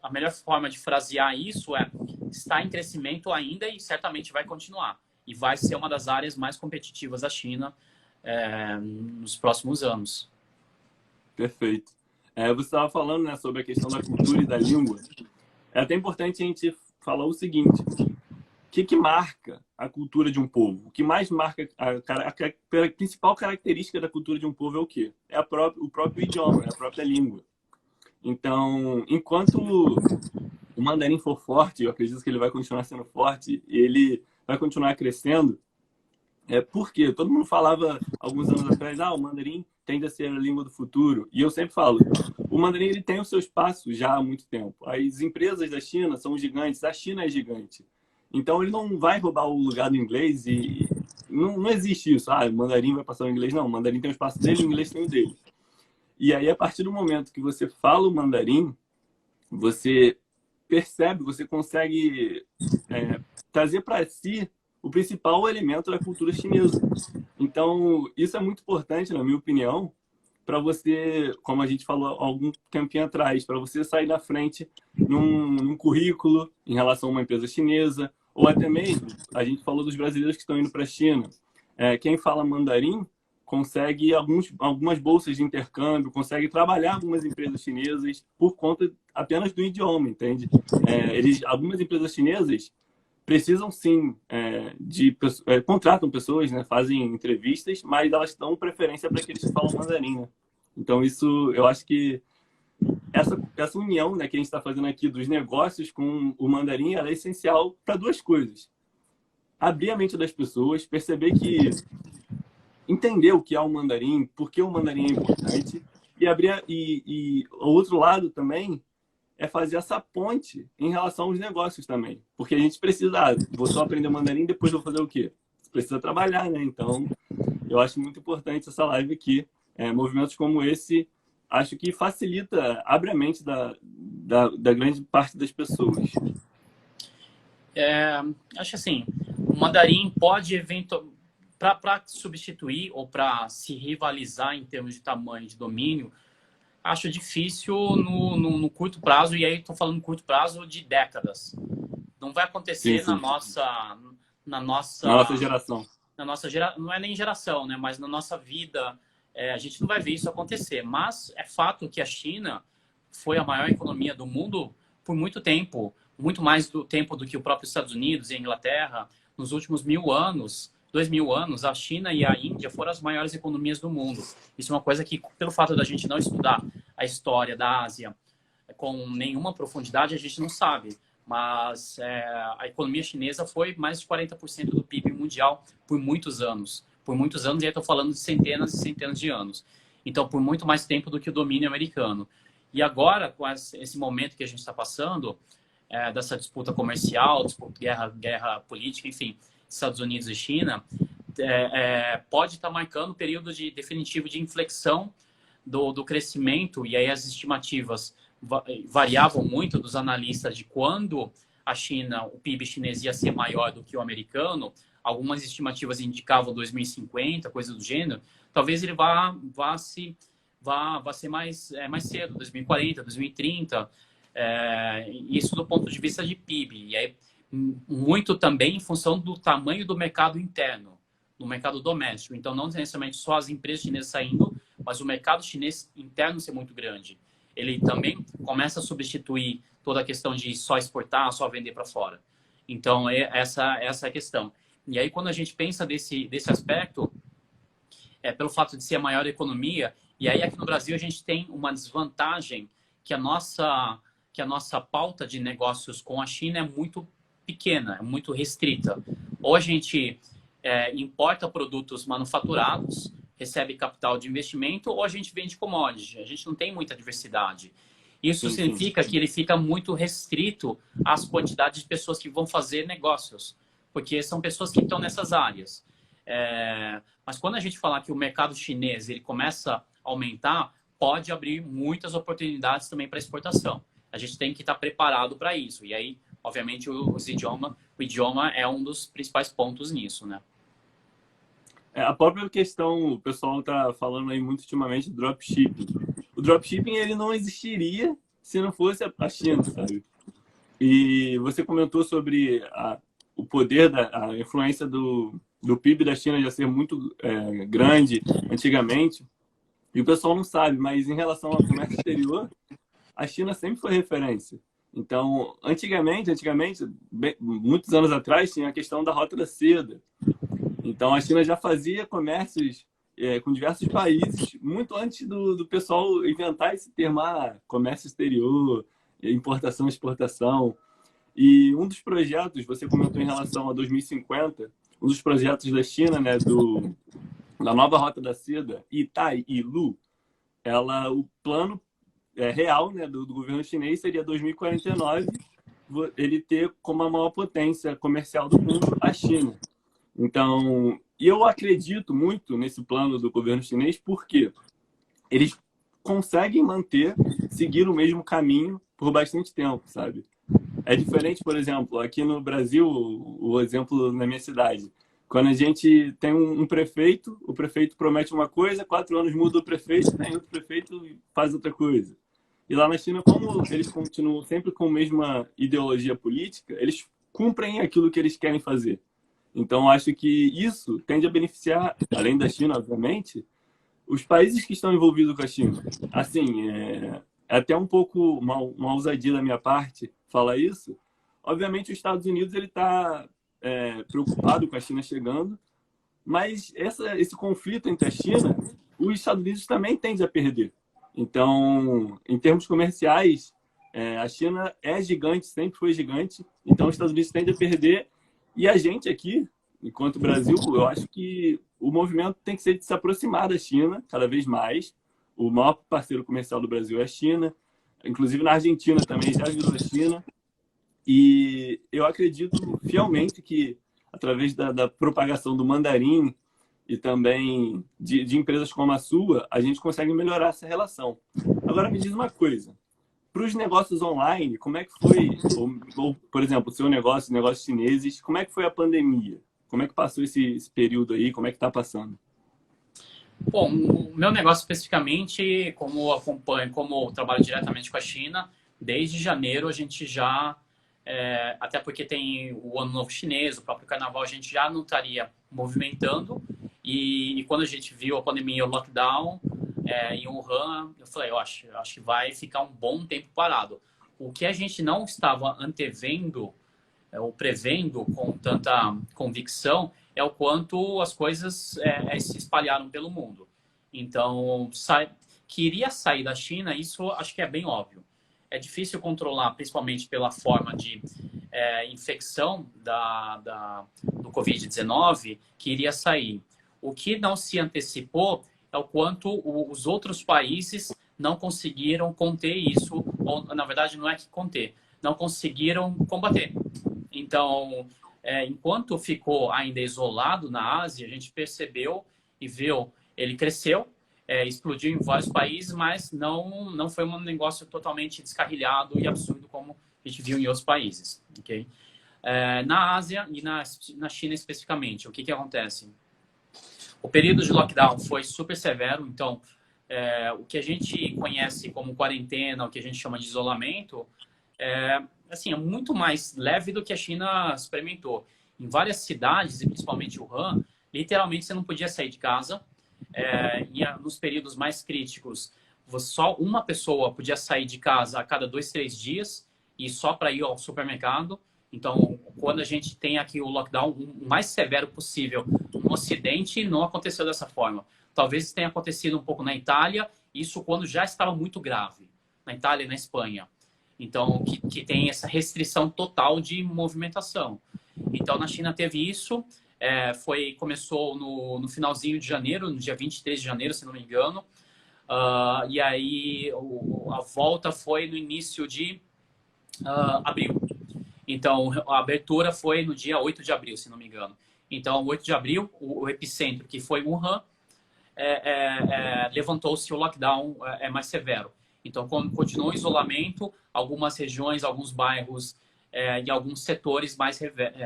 a melhor forma de frasear isso está em crescimento ainda e certamente vai continuar. E vai ser uma das áreas mais competitivas da China nos próximos anos. Perfeito. Você estava falando, né, sobre a questão da cultura e da língua. É até importante a gente falar o seguinte: o que marca a cultura de um povo? O que mais marca a principal característica da cultura de um povo é o quê? É o próprio idioma, é a própria língua. Então, enquanto o mandarim for forte, eu acredito que ele vai continuar sendo forte, ele vai continuar crescendo. Por quê? Todo mundo falava alguns anos atrás, o mandarim tende a ser a língua do futuro. E eu sempre falo, o mandarim ele tem o seu espaço já há muito tempo. As empresas da China são gigantes, a China é gigante. Então ele não vai roubar o lugar do inglês e não existe isso. O mandarim vai passar o inglês. Não, o mandarim tem o espaço dele, o inglês tem o dele. E aí, a partir do momento que você fala o mandarim, você percebe, você consegue trazer para si o principal elemento da cultura chinesa. Então, isso é muito importante, na minha opinião, para você, como a gente falou há algum tempinho atrás, para você sair na frente num currículo em relação a uma empresa chinesa, ou até mesmo, a gente falou dos brasileiros que estão indo para a China. Quem fala mandarim consegue algumas bolsas de intercâmbio, consegue trabalhar algumas empresas chinesas por conta apenas do idioma, entende? Algumas empresas chinesas precisam sim contratam pessoas, né, fazem entrevistas, mas elas dão preferência para aqueles que falam mandarim, né? Então isso, eu acho que essa união, né, que a gente está fazendo aqui dos negócios com o mandarim, ela é essencial para duas coisas: abrir a mente das pessoas, perceber que entender o que é o mandarim, por que o mandarim é importante, e abrir e o outro lado também é fazer essa ponte em relação aos negócios também. Porque a gente precisa, vou só aprender mandarim, depois vou fazer o quê? Você precisa trabalhar, né? Então, eu acho muito importante essa live aqui. Movimentos como esse, acho que facilita, abre a mente da grande parte das pessoas. Acho assim, o mandarim pode eventualmente, para substituir ou para se rivalizar em termos de tamanho de domínio, acho difícil no curto prazo, e aí estou falando curto prazo de décadas. Não vai acontecer Sim. na nossa geração. Não é nem geração, né? Mas na nossa vida, a gente não vai ver isso acontecer. Mas é fato que a China foi a maior economia do mundo por muito tempo, muito mais do tempo do que o próprio Estados Unidos e a Inglaterra. Nos últimos 2000 anos, a China e a Índia foram as maiores economias do mundo. Isso é uma coisa que, pelo fato da gente não estudar a história da Ásia com nenhuma profundidade, a gente não sabe. Mas a economia chinesa foi mais de 40% do PIB mundial por muitos anos. Por muitos anos, e aí estou falando de centenas e centenas de anos. Então, por muito mais tempo do que o domínio americano. E agora, com esse momento que a gente está passando, dessa disputa comercial, guerra política, enfim, Estados Unidos e China, pode estar marcando um período definitivo de inflexão do crescimento, e aí as estimativas variavam muito dos analistas de quando o PIB chinês ia ser maior do que o americano. Algumas estimativas indicavam 2050, coisa do gênero. Talvez ele vá ser mais cedo, 2040, 2030. Isso do ponto de vista de PIB. E aí, muito também em função do tamanho do mercado interno, do mercado doméstico. Então, não necessariamente só as empresas chinesas saindo, mas o mercado chinês interno ser muito grande. Ele também começa a substituir toda a questão de só exportar, só vender para fora. Então, essa é a questão. E aí, quando a gente pensa desse aspecto, pelo fato de ser a maior economia, e aí aqui no Brasil a gente tem uma desvantagem que a nossa pauta de negócios com a China é muito pequena, é muito restrita. Ou a gente importa produtos manufaturados, recebe capital de investimento, ou a gente vende commodity. A gente não tem muita diversidade. Isso significa que ele fica muito restrito às quantidades de pessoas que vão fazer negócios, porque são pessoas que estão nessas áreas. Mas quando a gente falar que o mercado chinês ele começa a aumentar, pode abrir muitas oportunidades também para exportação. A gente tem que estar preparado para isso. E aí, obviamente, o idioma é um dos principais pontos nisso, né? A própria questão, o pessoal está falando aí muito ultimamente do dropshipping. O dropshipping ele não existiria se não fosse a China, sabe? E você comentou sobre o poder, a influência do PIB da China já ser muito grande antigamente. E o pessoal não sabe, mas em relação ao comércio exterior, a China sempre foi referência. Então, antigamente, muitos anos atrás, tinha a questão da Rota da Seda. Então, a China já fazia comércios com diversos países, muito antes do pessoal inventar esse termo, comércio exterior, importação, exportação. E um dos projetos, você comentou em relação a 2050, um dos projetos da China, né, da nova Rota da Seda, Itai e Lu, o plano real, né, do governo chinês seria 2049, ele ter como a maior potência comercial do mundo a China. Então, eu acredito muito nesse plano do governo chinês porque eles conseguem seguir o mesmo caminho por bastante tempo, sabe? É diferente, por exemplo, aqui no Brasil, o exemplo na minha cidade. Quando a gente tem um prefeito, o prefeito promete uma coisa, 4 anos muda o prefeito, tem outro prefeito e faz outra coisa. E lá na China, como eles continuam sempre com a mesma ideologia política, eles cumprem aquilo que eles querem fazer. Então, acho que isso tende a beneficiar, além da China, obviamente, os países que estão envolvidos com a China. Assim, é até um pouco uma ousadia da minha parte falar isso, Obviamente, os Estados Unidos ele está preocupado com a China chegando, mas esse conflito entre a China, os Estados Unidos também tende a perder. Então, em termos comerciais, a China é gigante, sempre foi gigante, então os Estados Unidos tende a perder. E a gente aqui, enquanto Brasil, eu acho que o movimento tem que ser de se aproximar da China cada vez mais. O maior parceiro comercial do Brasil é a China, inclusive na Argentina também já virou a China. E eu acredito fielmente que, através da propagação do mandarim e também de empresas como a sua, a gente consegue melhorar essa relação. Agora, me diz uma coisa. Para os negócios online, como é que foi, ou, por exemplo, o seu negócio, negócios chineses, como é que foi a pandemia? Como é que passou esse período aí? Como é que está passando? Bom, o meu negócio especificamente, como acompanho, como eu trabalho diretamente com a China, desde janeiro a gente já, até porque tem o Ano Novo Chinês, o próprio Carnaval, a gente já não estaria movimentando. E quando a gente viu a pandemia, o lockdown em Wuhan, eu falei, eu acho que vai ficar um bom tempo parado. O que a gente não estava antevendo ou prevendo com tanta convicção é o quanto as coisas se espalharam pelo mundo. Então, queria sair da China, isso acho que é bem óbvio. É difícil controlar, principalmente pela forma de infecção do Covid-19, que iria sair. O que não se antecipou é o quanto os outros países não conseguiram conter isso, ou, na verdade, não é que conter, não conseguiram combater. Então, enquanto ficou ainda isolado na Ásia, a gente percebeu e viu, ele cresceu, explodiu em vários países, mas não foi um negócio totalmente descarrilhado e absurdo como a gente viu em outros países. Okay? Na Ásia e na China especificamente, o que acontece? O período de lockdown foi super severo, então o que a gente conhece como quarentena, o que a gente chama de isolamento, é muito mais leve do que a China experimentou. Em várias cidades, e principalmente Wuhan, literalmente você não podia sair de casa. E nos períodos mais críticos, só uma pessoa podia sair de casa a cada 2, 3 dias e só para ir ao supermercado. Então, quando a gente tem aqui o lockdown o mais severo possível no Ocidente, não aconteceu dessa forma. Talvez tenha acontecido um pouco na Itália, isso quando já estava muito grave, na Itália e na Espanha. Então, que tem essa restrição total de movimentação. Então, na China teve isso, começou no finalzinho de janeiro, no dia 23 de janeiro, se não me engano. E aí, a volta foi no início de abril. Então, a abertura foi no dia 8 de abril, se não me engano. Então, 8 de abril, o epicentro, que foi Wuhan, levantou-se o lockdown mais severo. Então, continuou o isolamento, algumas regiões, alguns bairros e alguns setores mais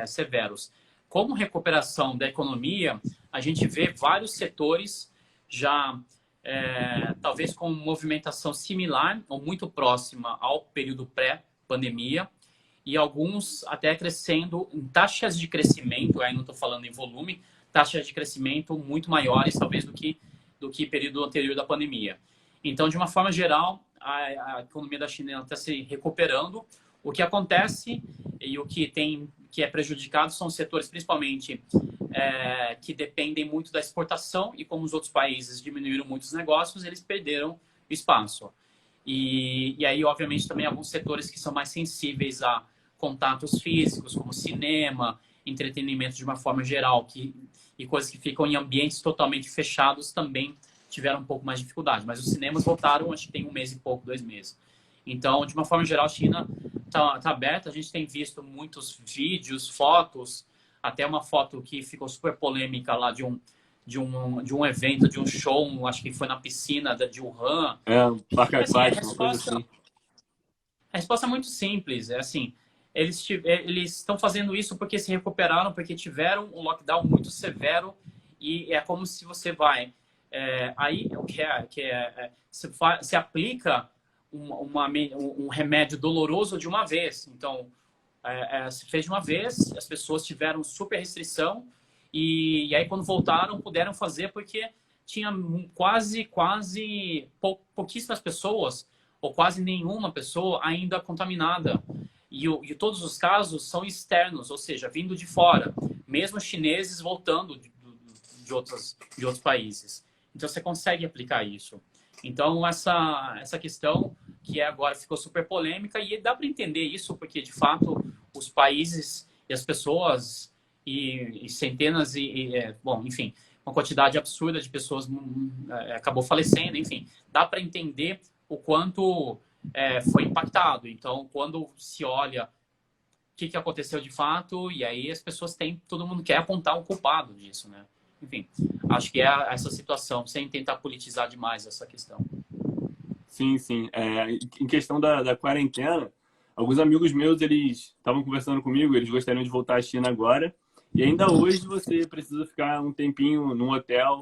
severos. Como recuperação da economia, a gente vê vários setores já, talvez com movimentação similar ou muito próxima ao período pré-pandemia, e alguns até crescendo em taxas de crescimento, aí não estou falando em volume, taxas de crescimento muito maiores, talvez, do que período anterior da pandemia. Então, de uma forma geral, a economia da China está se recuperando. O que acontece e o que é prejudicado são setores, principalmente, que dependem muito da exportação, e como os outros países diminuíram muitos negócios, eles perderam espaço. E aí, obviamente, também alguns setores que são mais sensíveis a contatos físicos, como cinema, entretenimento de uma forma geral, e coisas que ficam em ambientes totalmente fechados também tiveram um pouco mais de dificuldade. Mas os cinemas voltaram, acho que tem 1 mês e pouco, 2 meses. Então, de uma forma geral, a China tá aberta. A gente tem visto muitos vídeos, fotos, até uma foto que ficou super polêmica lá de um evento, de um show, acho que foi na piscina de Wuhan. Um parque aquático, uma coisa assim. A resposta é muito simples, eles estão fazendo isso porque se recuperaram, porque tiveram um lockdown muito severo, e é como se você vai... aí o que se aplica um remédio doloroso de uma vez. Então, se fez de uma vez, as pessoas tiveram super restrição, e aí quando voltaram, puderam fazer porque tinha pouquíssimas pessoas, ou quase nenhuma pessoa ainda contaminada. e todos os casos são externos, ou seja, vindo de fora, mesmo chineses voltando de outros países. Então, você consegue aplicar isso. Então, essa questão que agora ficou super polêmica, e dá para entender isso, porque, de fato, os países e as pessoas, e centenas, bom, enfim, uma quantidade absurda de pessoas acabou falecendo, enfim, dá para entender o quanto foi impactado. Então, quando se olha o que aconteceu de fato, e aí as pessoas todo mundo quer apontar um culpado disso, né? Enfim, acho que é essa situação, sem tentar politizar demais essa questão. Sim, sim. Em questão da quarentena, alguns amigos meus, eles estavam conversando comigo, eles gostariam de voltar à China agora, e ainda hoje você precisa ficar um tempinho num hotel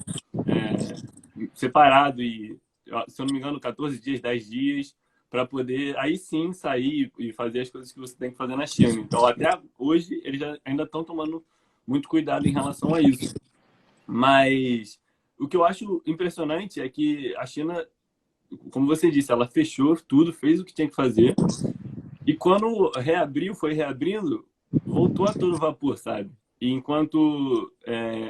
separado, e, se eu não me engano, 14 dias, 10 dias, para poder aí sim sair e fazer as coisas que você tem que fazer na China. Então, até hoje, eles ainda estão tomando muito cuidado em relação a isso. Mas o que eu acho impressionante é que a China, como você disse, ela fechou tudo, fez o que tinha que fazer. E quando reabriu, foi reabrindo, voltou a todo vapor, sabe? E enquanto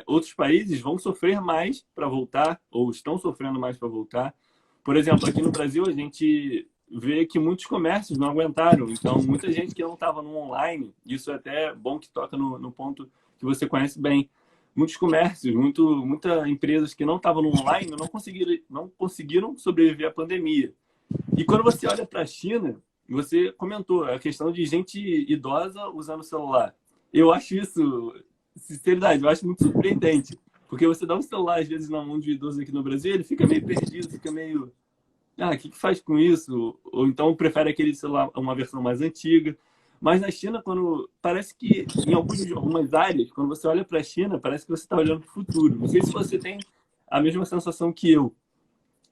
outros países vão sofrer mais para voltar, ou estão sofrendo mais para voltar. Por exemplo, aqui no Brasil, a gente vê que muitos comércios não aguentaram. Então, muita gente que não estava no online, isso é até bom que toca no ponto que você conhece bem. Muitos comércios, muitas empresas que não estavam no online não conseguiram sobreviver à pandemia. E quando você olha para a China, você comentou a questão de gente idosa usando o celular. Eu acho isso, sinceridade, eu acho muito surpreendente. Porque você dá um celular, às vezes, na mão de um idoso aqui no Brasil, ele fica meio perdido, fica meio... o que faz com isso? Ou então prefere aquele celular, uma versão mais antiga. Mas na China, parece que em algumas áreas, quando você olha para a China, parece que você está olhando para o futuro. Não sei se você tem a mesma sensação que eu,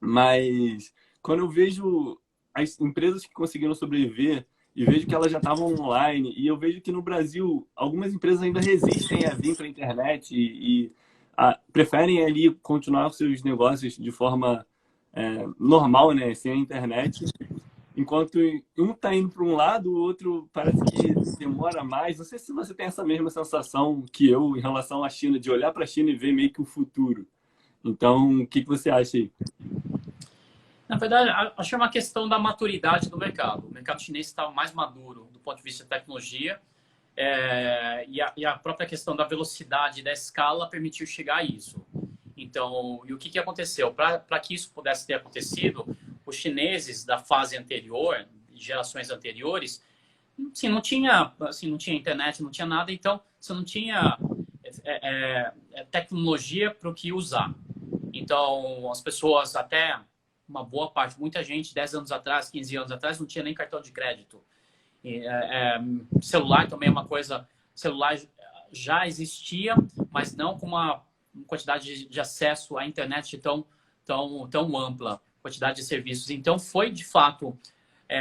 mas quando eu vejo as empresas que conseguiram sobreviver e vejo que elas já estavam online, e eu vejo que no Brasil algumas empresas ainda resistem a vir para a internet e preferem ali continuar os seus negócios de forma normal, né, sem a internet. Enquanto um está indo para um lado, o outro parece que demora mais. Não sei se você tem essa mesma sensação que eu em relação à China, de olhar para a China e ver meio que o futuro. Então, o que você acha aí? Na verdade, acho que é uma questão da maturidade do mercado. O mercado chinês está mais maduro do ponto de vista de tecnologia, e a própria questão da velocidade, da escala, permitiu chegar a isso. Então, e o que aconteceu? Para que isso pudesse ter acontecido, os chineses da fase anterior, gerações anteriores, assim, não tinha internet, não tinha nada, então você não tinha tecnologia para o que usar. Então, as pessoas, até uma boa parte, muita gente, 10 anos atrás, 15 anos atrás, não tinha nem cartão de crédito. Celular também é uma coisa, celular já existia, mas não com uma quantidade de acesso à internet tão ampla, quantidade de serviços. Então, foi, de fato,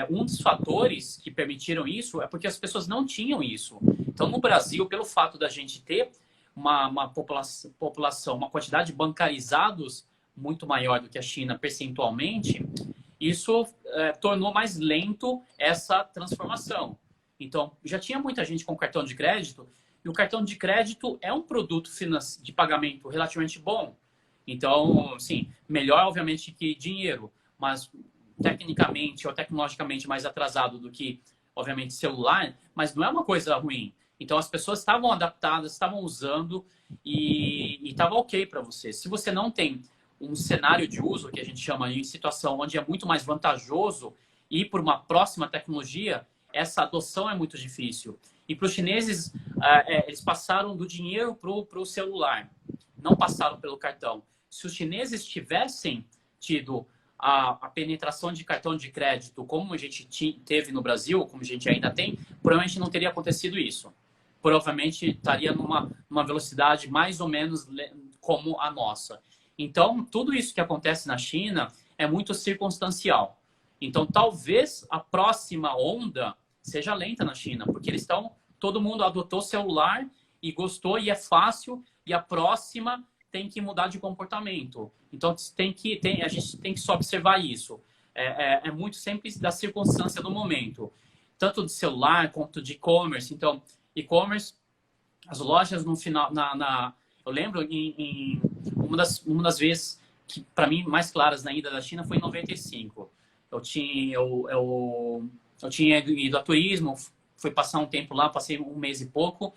um dos fatores que permitiram isso, é porque as pessoas não tinham isso. Então, no Brasil, pelo fato da gente ter uma população, uma quantidade de bancarizados muito maior do que a China percentualmente, isso tornou mais lento essa transformação. Então, já tinha muita gente com cartão de crédito, e o cartão de crédito é um produto de pagamento relativamente bom. Então, sim, melhor, obviamente, que dinheiro, mas tecnicamente ou tecnologicamente mais atrasado do que, obviamente, celular, mas não é uma coisa ruim. Então, as pessoas estavam adaptadas, estavam usando e estava ok para você. Se você não tem um cenário de uso, que a gente chama de situação onde é muito mais vantajoso ir por uma próxima tecnologia, essa adoção é muito difícil. E para os chineses, eles passaram do dinheiro para o celular, não passaram pelo cartão. Se os chineses tivessem tido a penetração de cartão de crédito como a gente teve no Brasil, como a gente ainda tem, provavelmente não teria acontecido isso. Provavelmente estaria numa velocidade mais ou menos como a nossa. Então, tudo isso que acontece na China é muito circunstancial. Então, talvez a próxima onda seja lenta na China, porque todo mundo adotou celular e gostou e é fácil, e a próxima tem que mudar de comportamento. Então, a gente tem que só observar isso. É muito sempre da circunstância do momento. tanto de celular quanto de e-commerce. Então, e-commerce, as lojas no final, eu lembro em uma das vezes que, para mim, mais claras na ida da China foi em 95. Eu tinha ido a turismo, fui passar um tempo lá, passei um mês e pouco.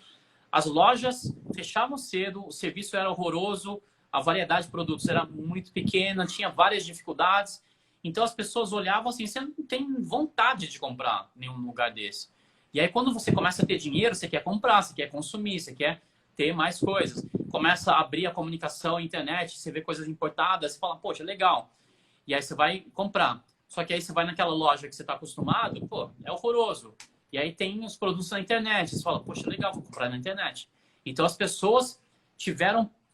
As lojas fechavam cedo, o serviço era horroroso, a variedade de produtos era muito pequena, tinha várias dificuldades. Então as pessoas olhavam assim, você não tem vontade de comprar em um lugar desse. E aí quando você começa a ter dinheiro, você quer comprar, você quer consumir, você quer ter mais coisas. Começa a abrir a comunicação, a internet, você vê coisas importadas, você fala, poxa, legal. E aí você vai comprar. Só que aí você vai naquela loja que você está acostumado, pô, é horroroso. E aí tem os produtos na internet, você fala, poxa, legal, vou comprar na internet. Então as pessoas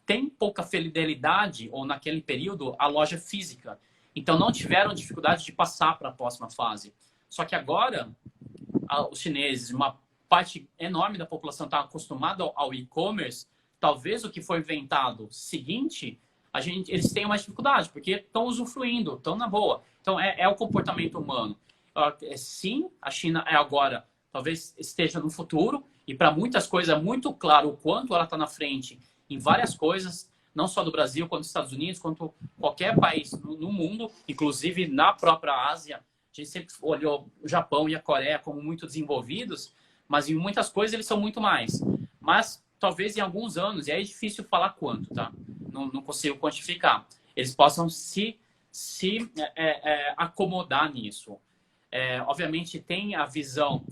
têm pouca fidelidade, ou naquele período, a loja física. Então não tiveram dificuldade de passar para a próxima fase. Só que agora, os chineses, uma parte enorme da população está acostumada ao e-commerce, talvez o que foi inventado seguinte, eles tenham mais dificuldade, porque estão usufruindo, estão na boa. Então é o comportamento humano. Sim, a China é agora, talvez esteja no futuro, e para muitas coisas é muito claro o quanto ela está na frente em várias coisas, não só do Brasil, quanto dos Estados Unidos, quanto qualquer país no mundo, inclusive na própria Ásia. A gente sempre olhou o Japão e a Coreia como muito desenvolvidos, mas em muitas coisas eles são muito mais. Mas talvez em alguns anos, e aí é difícil falar quanto, tá? Não consigo quantificar. Eles possam se acomodar nisso. Obviamente tem a visão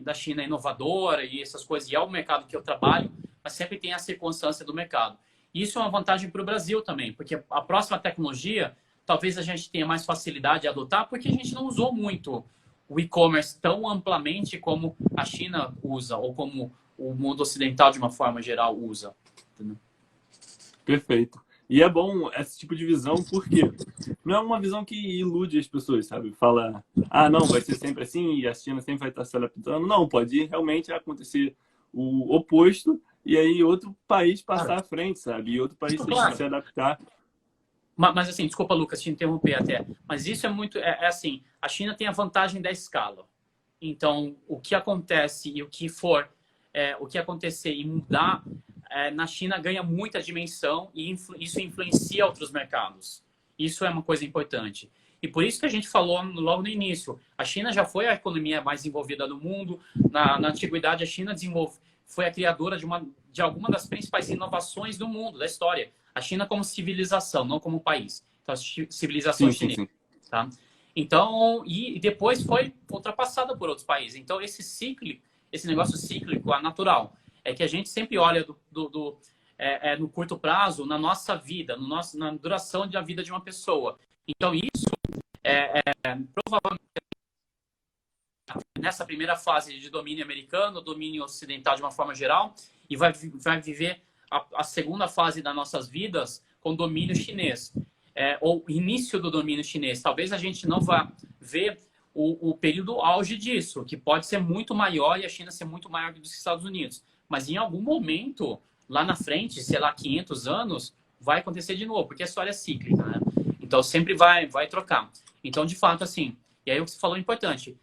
da China inovadora e essas coisas, e é o mercado que eu trabalho, mas sempre tem a circunstância do mercado. Isso é uma vantagem para o Brasil também, porque a próxima tecnologia, talvez a gente tenha mais facilidade de adotar, porque a gente não usou muito o e-commerce tão amplamente como a China usa, ou como o mundo ocidental, de uma forma geral, usa. Entendeu? Perfeito. E é bom esse tipo de visão, porque não é uma visão que ilude as pessoas, sabe? Fala, não, vai ser sempre assim e a China sempre vai estar se adaptando. Não, pode realmente acontecer o oposto e aí outro país passar à frente, sabe? E outro país se adaptar. Mas assim, desculpa, Lucas, te interromper até. Mas isso é muito... assim, a China tem a vantagem da escala. Então, o que acontece e o que acontecer e mudar, na China ganha muita dimensão e isso influencia outros mercados. Isso é uma coisa importante. E por isso que a gente falou logo no início, a China já foi a economia mais desenvolvida do mundo. Na antiguidade, a China foi a criadora de alguma das principais inovações do mundo, da história. A China como civilização, não como país. Então, a civilização chinesa. Sim. Tá? Então, e depois foi ultrapassada por outros países. Então, esse negócio cíclico, natural, é que a gente sempre olha no curto prazo, na nossa vida, na duração da vida de uma pessoa. Então, isso provavelmente nessa primeira fase de domínio americano, domínio ocidental de uma forma geral, e vai viver a segunda fase das nossas vidas com domínio chinês, ou início do domínio chinês. Talvez a gente não vá ver o período auge disso, que pode ser muito maior e a China ser muito maior que os Estados Unidos. Mas em algum momento, lá na frente, sei lá, 500 anos, vai acontecer de novo, porque a história é cíclica, né? Então sempre vai trocar. Então, de fato, assim, e aí o que você falou é importante,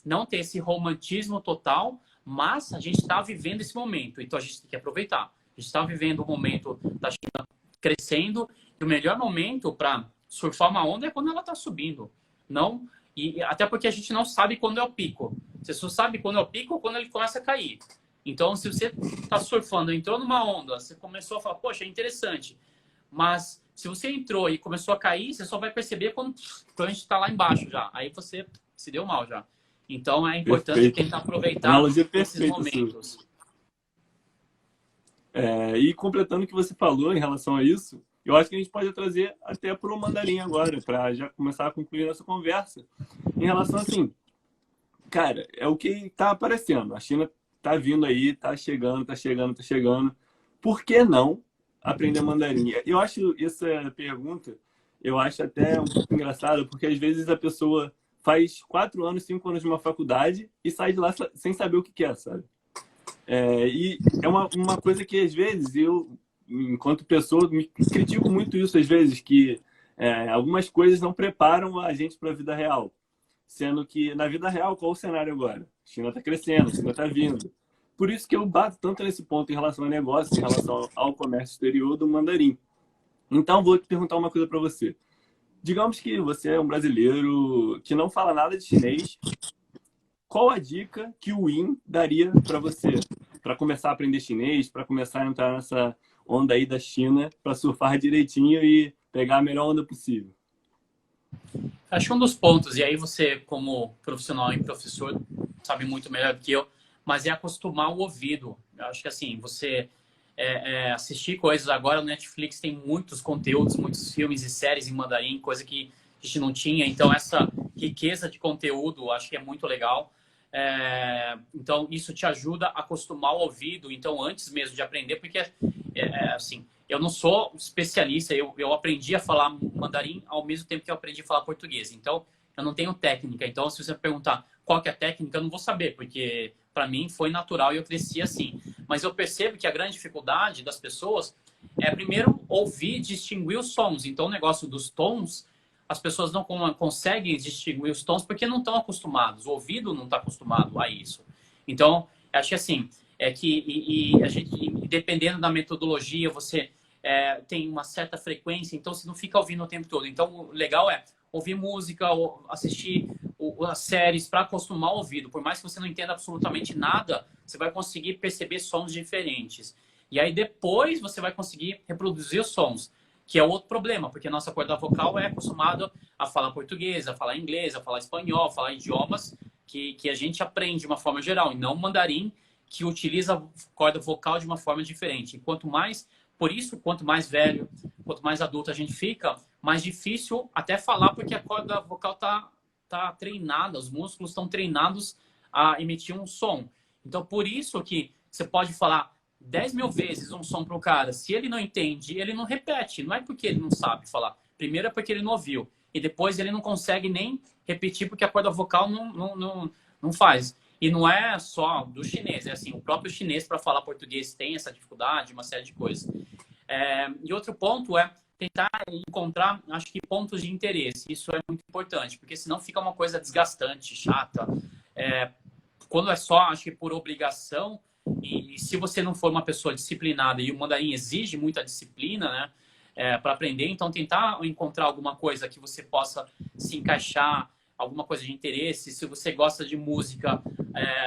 não ter esse romantismo total, mas a gente está vivendo esse momento, então a gente tem que aproveitar. A gente está vivendo o momento da China crescendo, e o melhor momento para surfar uma onda é quando ela está subindo. Não, e até porque a gente não sabe quando é o pico. Você só sabe quando é o pico ou quando ele começa a cair. Então, se você está surfando, entrou numa onda, você começou a falar, poxa, é interessante. Mas se você entrou e começou a cair, você só vai perceber quando a gente está lá embaixo já. Aí você se deu mal já. Então, é importante tentar aproveitar esses momentos. E completando o que você falou em relação a isso, eu acho que a gente pode trazer até para o mandarim agora, para já começar a concluir nossa conversa. Em relação assim, cara, é o que está aparecendo. A China está vindo aí, está chegando. Por que não aprender mandarim? Eu acho essa pergunta, eu acho até um pouco engraçada, porque às vezes a pessoa faz 4 anos, 5 anos de uma faculdade e sai de lá sem saber o que quer, sabe? E é uma coisa que às vezes eu, enquanto pessoa, me critico muito isso às vezes, que algumas coisas não preparam a gente para a vida real. sendo que na vida real, qual o cenário agora? A China está crescendo, a China está vindo. Por isso que eu bato tanto nesse ponto em relação a negócio, em relação ao comércio exterior do mandarim. Então, vou te perguntar uma coisa para você. Digamos que você é um brasileiro que não fala nada de chinês. Qual a dica que o Win daria para você? Para começar a aprender chinês, para começar a entrar nessa onda aí da China, para surfar direitinho e pegar a melhor onda possível? Acho que um dos pontos, e aí você, como profissional e professor, sabe muito melhor do que eu, mas é acostumar o ouvido. Eu acho que assim, você assistir coisas agora, no Netflix tem muitos conteúdos, muitos filmes e séries em mandarim, coisa que a gente não tinha. Então, essa riqueza de conteúdo, acho que é muito legal. Então, isso te ajuda a acostumar o ouvido. Então, antes mesmo de aprender, porque, assim, eu não sou especialista, eu aprendi a falar mandarim ao mesmo tempo que eu aprendi a falar português. Então, eu não tenho técnica. Então, se você perguntar qual que é a técnica, eu não vou saber, porque para mim foi natural e eu cresci assim. Mas eu percebo que a grande dificuldade das pessoas é, primeiro, ouvir e distinguir os sons. Então, o negócio dos tons, as pessoas não conseguem distinguir os tons porque não estão acostumados. O ouvido não está acostumado a isso. Então, acho que assim, a gente, dependendo da metodologia, você tem uma certa frequência, então você não fica ouvindo o tempo todo. Então, o legal é ouvir música, ou assistir as séries para acostumar o ouvido. Por mais que você não entenda absolutamente nada, você vai conseguir perceber sons diferentes. E aí depois você vai conseguir reproduzir os sons, que é outro problema, porque a nossa corda vocal é acostumada a falar português, a falar inglês, a falar espanhol, a falar idiomas que a gente aprende de uma forma geral, e não mandarim, que utiliza a corda vocal de uma forma diferente. E quanto mais, por isso, quanto mais velho, quanto mais adulto a gente fica, mais difícil até falar, porque a corda vocal tá treinada, os músculos estão treinados a emitir um som. Então, por isso que você pode falar 10 mil vezes um som para o cara. Se ele não entende, ele não repete. Não é porque ele não sabe falar. Primeiro é porque ele não ouviu. E depois ele não consegue nem repetir porque a corda vocal não faz. E não é só do chinês. É assim, o próprio chinês, para falar português, tem essa dificuldade, uma série de coisas. E outro ponto é tentar encontrar, acho que, pontos de interesse. Isso é muito importante, porque senão fica uma coisa desgastante, chata. Quando é só, acho que por obrigação, e se você não for uma pessoa disciplinada, e o mandarim exige muita disciplina, né, para aprender, então tentar encontrar alguma coisa que você possa se encaixar, alguma coisa de interesse. Se você gosta de música,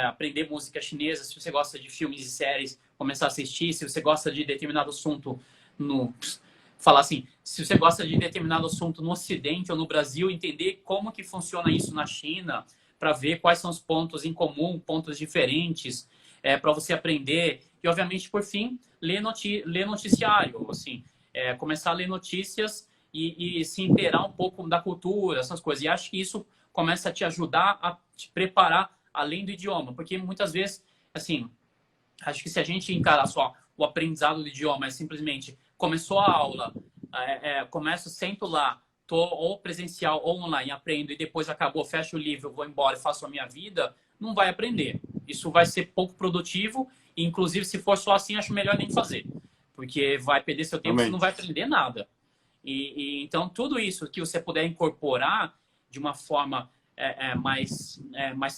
aprender música chinesa. Se você gosta de filmes e séries, começar a assistir. Se você gosta de determinado assunto falar assim, se você gosta de determinado assunto no Ocidente ou no Brasil, entender como que funciona isso na China, para ver quais são os pontos em comum, pontos diferentes, para você aprender. E, obviamente, por fim, ler noticiário, assim, começar a ler notícias e se inteirar um pouco da cultura, essas coisas. E acho que isso começa a te ajudar a te preparar além do idioma, porque muitas vezes, assim, acho que se a gente encarar só o aprendizado do idioma, é simplesmente começou a aula, sento lá, tô ou presencial ou online, aprendo e depois acabou, fecho o livro, vou embora e faço a minha vida, não vai aprender. Isso vai ser pouco produtivo e, inclusive, se for só assim, acho melhor nem fazer, porque vai perder seu tempo, você não vai aprender nada. Então, tudo isso que você puder incorporar de uma forma mais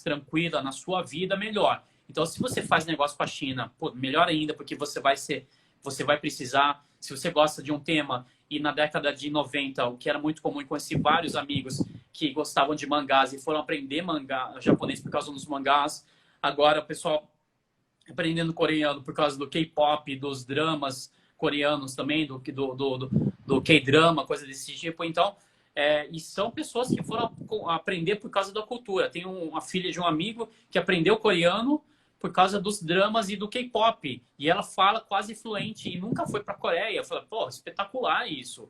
tranquila na sua vida, melhor. Então, se você faz negócio com a China, pô, melhor ainda, porque você vai precisar. Se você gosta de um tema, e na década de 90, o que era muito comum, eu conheci vários amigos que gostavam de mangás e foram aprender japonês por causa dos mangás. Agora, o pessoal aprendendo coreano por causa do K-pop, dos dramas coreanos também, do K-drama, coisa desse tipo. Então, e são pessoas que foram aprender por causa da cultura. Tem uma filha de um amigo que aprendeu coreano por causa dos dramas e do K-pop. E ela fala quase fluente e nunca foi para a Coreia. Eu falei, pô, espetacular isso.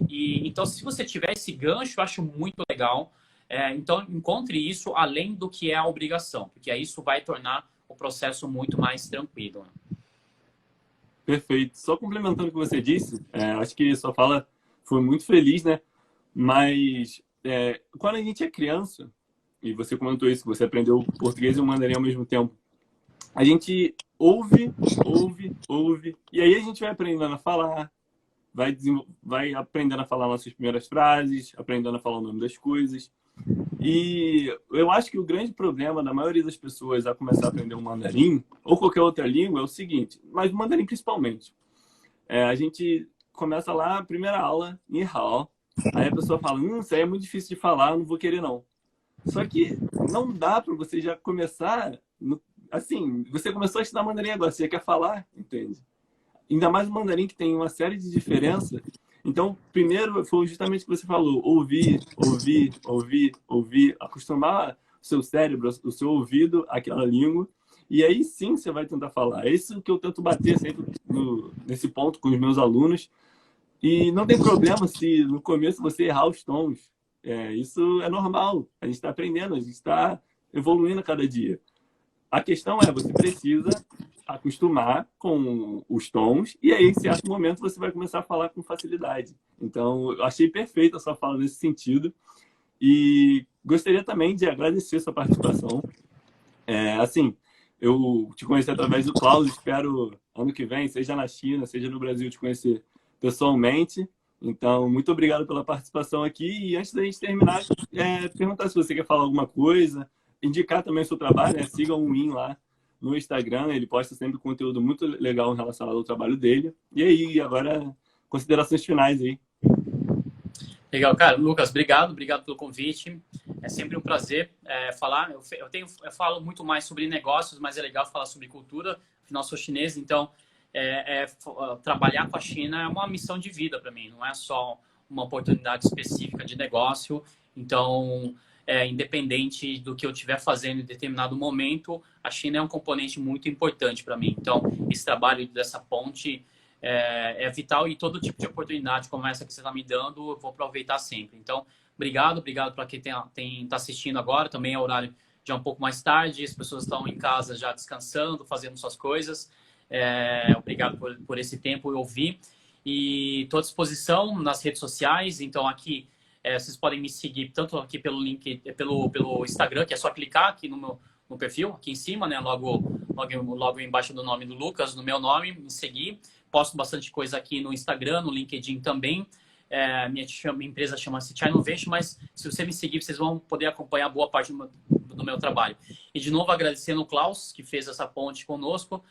Então, se você tiver esse gancho, eu acho muito legal. Então, encontre isso além do que é a obrigação, porque aí isso vai tornar o processo muito mais tranquilo. Perfeito. Só complementando o que você disse, acho que sua fala foi muito feliz, né? Mas quando a gente é criança, e você comentou isso, que você aprendeu o português e o mandarim ao mesmo tempo, a gente ouve, e aí a gente vai aprendendo a falar, vai aprendendo a falar nossas primeiras frases, aprendendo a falar o nome das coisas. E eu acho que o grande problema da maioria das pessoas a começar a aprender o mandarim, ou qualquer outra língua, é o seguinte, mas o mandarim principalmente. A gente começa lá, a primeira aula, Ni Hao, aí a pessoa fala, isso aí é muito difícil de falar, não vou querer não. Só que não dá para você já começar, assim, você começou a estudar mandarim agora, você quer falar, entende? Ainda mais o mandarim que tem uma série de diferenças. Então, primeiro foi justamente o que você falou, ouvir, ouvir, ouvir, ouvir, acostumar o seu cérebro, o seu ouvido àquela língua, e aí sim você vai tentar falar. É isso que eu tento bater sempre nesse ponto com os meus alunos. E não tem problema se no começo você errar os tons. Isso é normal. A gente está aprendendo, a gente está evoluindo a cada dia. A questão é, você precisa acostumar com os tons e aí, em certo momento, você vai começar a falar com facilidade. Então, eu achei perfeita a sua fala nesse sentido e gostaria também de agradecer a sua participação. Assim, eu te conheci através do Klaus, espero ano que vem, seja na China, seja no Brasil, te conhecer pessoalmente. Então, muito obrigado pela participação aqui. E antes da gente terminar, perguntar se você quer falar alguma coisa, indicar também o seu trabalho, né? Sigam o Win lá no Instagram, ele posta sempre conteúdo muito legal relacionado ao trabalho dele. E aí, agora, considerações finais aí. Legal, cara. Lucas, obrigado pelo convite. É sempre um prazer falar. Eu falo muito mais sobre negócios, mas é legal falar sobre cultura. Afinal, sou chinês, então trabalhar com a China é uma missão de vida para mim. Não é só uma oportunidade específica de negócio. Então, independente do que eu estiver fazendo em determinado momento, a China é um componente muito importante para mim. Então, esse trabalho dessa ponte é vital e todo tipo de oportunidade como essa que você está me dando, eu vou aproveitar sempre. Então, obrigado para quem está assistindo agora. Também é horário já um pouco mais tarde, as pessoas estão em casa já descansando, fazendo suas coisas. Obrigado por esse tempo eu ouvir. E estou à disposição nas redes sociais. Então, aqui vocês podem me seguir tanto aqui pelo link, pelo Instagram, que é só clicar aqui no perfil, aqui em cima, né? Logo embaixo do nome do Lucas, no meu nome, me seguir. Posto bastante coisa aqui no Instagram, no LinkedIn também. Minha empresa chama-se China Innovation, mas se você me seguir, vocês vão poder acompanhar boa parte do meu trabalho. E, de novo, agradecendo o Klaus, que fez essa ponte conosco,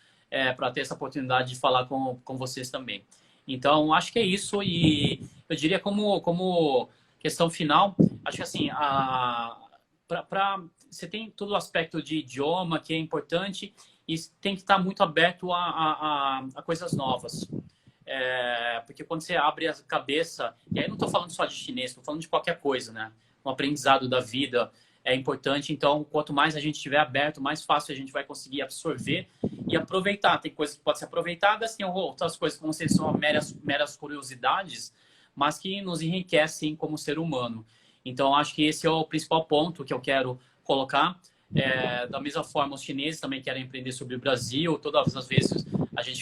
para ter essa oportunidade de falar com vocês também. Então, acho que é isso. E eu diria como questão final, acho que assim, você tem todo o aspecto de idioma, que é importante, e tem que estar muito aberto a coisas novas. Porque quando você abre a cabeça, e aí não estou falando só de chinês, estou falando de qualquer coisa, né? Um aprendizado da vida é importante, então quanto mais a gente estiver aberto, mais fácil a gente vai conseguir absorver e aproveitar. Tem coisas que podem ser aproveitadas, tem outras coisas que vão ser só meras curiosidades, mas que nos enriquecem como ser humano. Então, acho que esse é o principal ponto que eu quero colocar. Da mesma forma, os chineses também querem aprender sobre o Brasil. Todas as vezes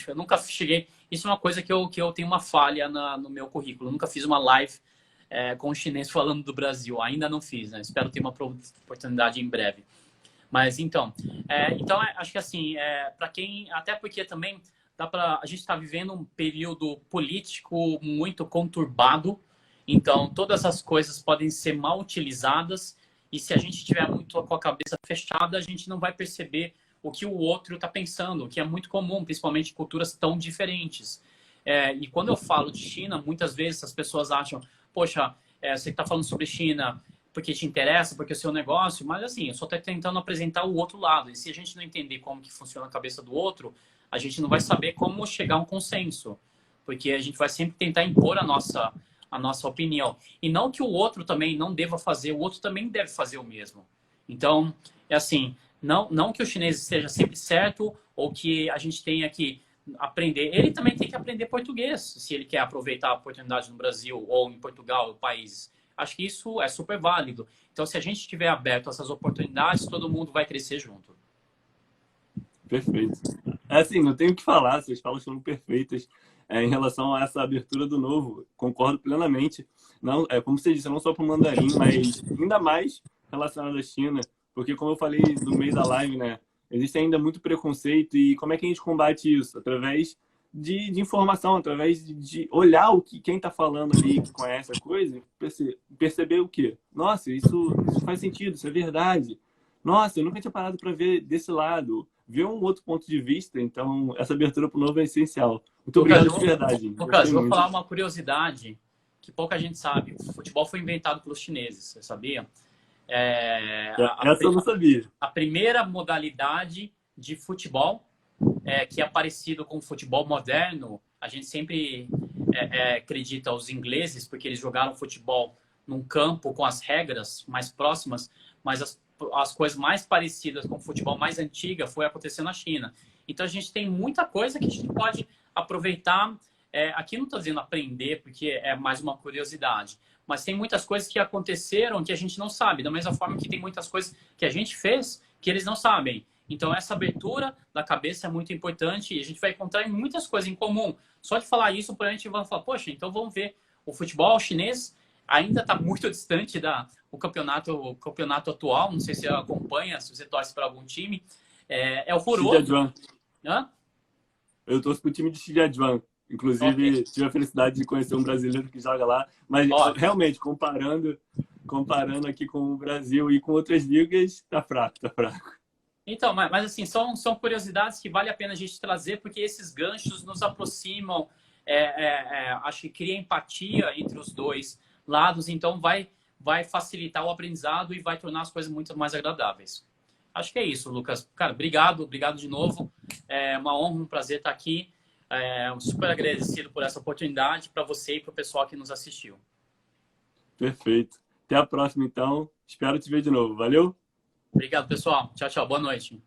eu nunca cheguei. Isso é uma coisa que eu tenho uma falha no meu currículo. Eu nunca fiz uma live com um chinês falando do Brasil. Ainda não fiz, né? Espero ter uma oportunidade em breve. Mas então acho que assim, para quem, até porque também a gente está vivendo um período político muito conturbado. Então, todas as coisas podem ser mal utilizadas e se a gente estiver muito com a cabeça fechada, a gente não vai perceber o que o outro está pensando, o que é muito comum, principalmente em culturas tão diferentes. E quando eu falo de China, muitas vezes as pessoas acham, poxa, você está falando sobre China porque te interessa, porque é o seu negócio, mas assim, eu só estou tentando apresentar o outro lado. E se a gente não entender como que funciona a cabeça do outro, a gente não vai saber como chegar a um consenso, porque a gente vai sempre tentar impor a nossa opinião. E não que o outro também não deva fazer, o outro também deve fazer o mesmo. Então, assim, não que o chinês esteja sempre certo ou que a gente tenha que aprender. Ele também tem que aprender português, se ele quer aproveitar a oportunidade no Brasil ou em Portugal, países. Acho que isso é super válido. Então, se a gente estiver aberto a essas oportunidades, todo mundo vai crescer junto. Perfeito. Assim, não tenho o que falar, suas falas foram perfeitas. Em relação a essa abertura do novo, concordo plenamente. Não, como você disse, não só para o mandarim, mas ainda mais relacionado à China, porque como eu falei no meio da live, né, existe ainda muito preconceito e como é que a gente combate isso? Através de informação, através de olhar o que quem está falando ali, que conhece a coisa, perceber o quê? Nossa, isso faz sentido, isso é verdade. Nossa, eu nunca tinha parado para ver desse lado, ver um outro ponto de vista. Então, essa abertura para o novo é essencial. Muito Lucas, obrigado de verdade. Lucas, Gostei eu vou muito. falar uma curiosidade que pouca gente sabe. O futebol foi inventado pelos chineses, você sabia? É, Essa eu não sabia. a primeira modalidade de futebol que é parecido com o futebol moderno, a gente sempre acredita aos ingleses, porque eles jogaram futebol num campo com as regras mais próximas, mas as coisas mais parecidas com o futebol mais antiga foi acontecer na China. Então a gente tem muita coisa que a gente pode aproveitar. Aqui não estou dizendo aprender, porque é mais uma curiosidade, mas tem muitas coisas que aconteceram que a gente não sabe, da mesma forma que tem muitas coisas que a gente fez que eles não sabem. Então, essa abertura da cabeça é muito importante e a gente vai encontrar muitas coisas em comum. Só de falar isso, a gente vai falar, poxa, então vamos ver. O futebol chinês ainda está muito distante do campeonato atual. Não sei se você acompanha, se você torce para algum time. É horroroso. Hã? Eu torço para o time de Shijiazhuang. Inclusive, tive a felicidade de conhecer um brasileiro que joga lá. Mas, realmente, comparando aqui com o Brasil e com outras ligas, tá fraco, tá fraco. Então, mas assim, são curiosidades que vale a pena a gente trazer, porque esses ganchos nos aproximam, acho que cria empatia entre os dois lados, então vai facilitar o aprendizado e vai tornar as coisas muito mais agradáveis. Acho que é isso, Lucas. Cara, obrigado de novo. É uma honra, um prazer estar aqui. Super agradecido por essa oportunidade para você e para o pessoal que nos assistiu. Perfeito. Até a próxima, então. Espero te ver de novo. Valeu? Obrigado, pessoal. Tchau, tchau. Boa noite.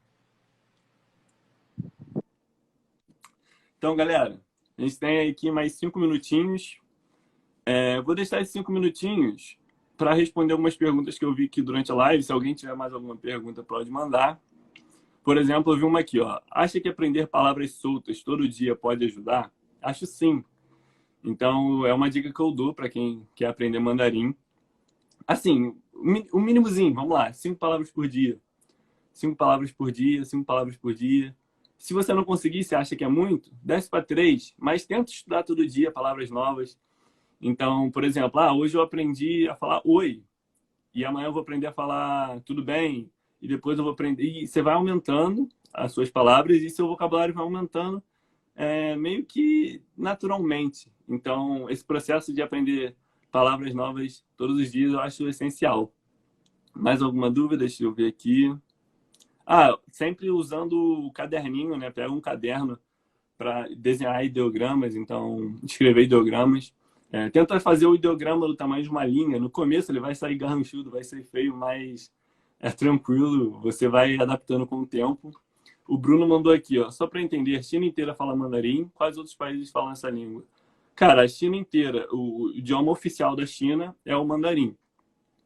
Então, galera, a gente tem aqui mais 5 minutinhos. Vou deixar esses 5 minutinhos para responder algumas perguntas que eu vi aqui durante a live. Se alguém tiver mais alguma pergunta, pode mandar. Por exemplo, eu vi uma aqui, ó. Acha que aprender palavras soltas todo dia pode ajudar? Acho sim. Então, é uma dica que eu dou para quem quer aprender mandarim. Assim, o mínimozinho, vamos lá, 5 palavras por dia. 5 palavras por dia, 5 palavras por dia. Se você não conseguir, você acha que é muito, desce para 3, mas tenta estudar todo dia palavras novas. Então, por exemplo, hoje eu aprendi a falar oi, e amanhã eu vou aprender a falar tudo bem, e depois eu vou aprender. E você vai aumentando as suas palavras e seu vocabulário vai aumentando meio que naturalmente. Então, esse processo de aprender palavras novas todos os dias eu acho essencial. Mais alguma dúvida? Deixa eu ver aqui. Sempre usando o caderninho, né? Pega um caderno para desenhar ideogramas, então escrever ideogramas. Tenta fazer o ideograma do tamanho de uma linha. No começo ele vai sair garranchudo, vai ser feio, mas é tranquilo. Você vai adaptando com o tempo. O Bruno mandou aqui, ó. Só para entender, a China inteira fala mandarim. Quais outros países falam essa língua? Cara, a China inteira, o idioma oficial da China é o mandarim.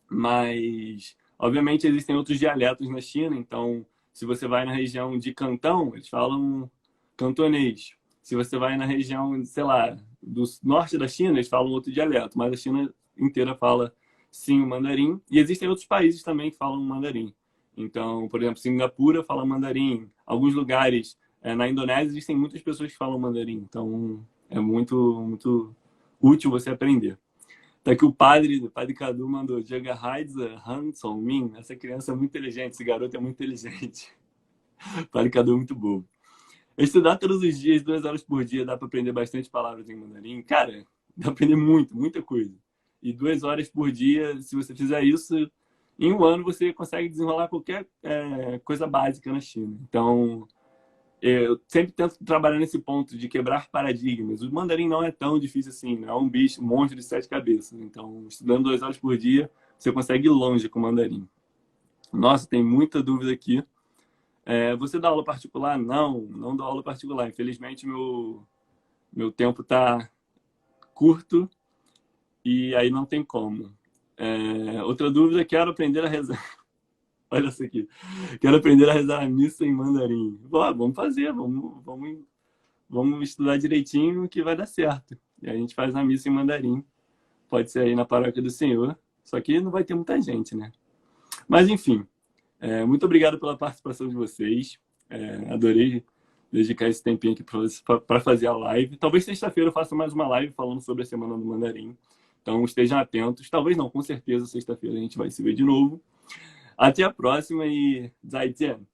Mas, obviamente, existem outros dialetos na China. Então, se você vai na região de Cantão, eles falam cantonês. Se você vai na região, sei lá, do norte da China, eles falam outro dialeto. Mas a China inteira fala, sim, o mandarim. E existem outros países também que falam mandarim. Então, por exemplo, Singapura fala mandarim. Alguns lugares, na Indonésia, existem muitas pessoas que falam mandarim. Então, é muito, muito útil você aprender. Tá aqui o padre Cadu mandou Jaga Haidza Hanson Min. Essa criança é muito inteligente, esse garoto é muito inteligente. O padre Cadu é muito bobo. Estudar todos os dias, 2 horas por dia, dá para aprender bastante palavras em mandarim. Cara, dá para aprender muita coisa. E 2 horas por dia, se você fizer isso, em um ano você consegue desenrolar qualquer coisa básica na China. Então, eu sempre tento trabalhar nesse ponto de quebrar paradigmas. O mandarim não é tão difícil assim, não é um bicho, um monstro de 7 cabeças. Então, estudando 2 horas por dia, você consegue ir longe com o mandarim. Nossa, tem muita dúvida aqui. Você dá aula particular? Não dou aula particular. Infelizmente, meu tempo está curto e aí não tem como. Outra dúvida, quero aprender a rezar. Olha isso aqui. Quero aprender a rezar a missa em mandarim. Vamos fazer, vamos estudar direitinho que vai dar certo. E a gente faz a missa em mandarim. Pode ser aí na paróquia do Senhor. Só que não vai ter muita gente, né? Mas, enfim. Muito obrigado pela participação de vocês. Adorei dedicar esse tempinho aqui para fazer a live. Talvez sexta-feira eu faça mais uma live falando sobre a Semana do Mandarim. Então estejam atentos. Talvez não, com certeza sexta-feira a gente vai se ver de novo. Até a próxima e 再见.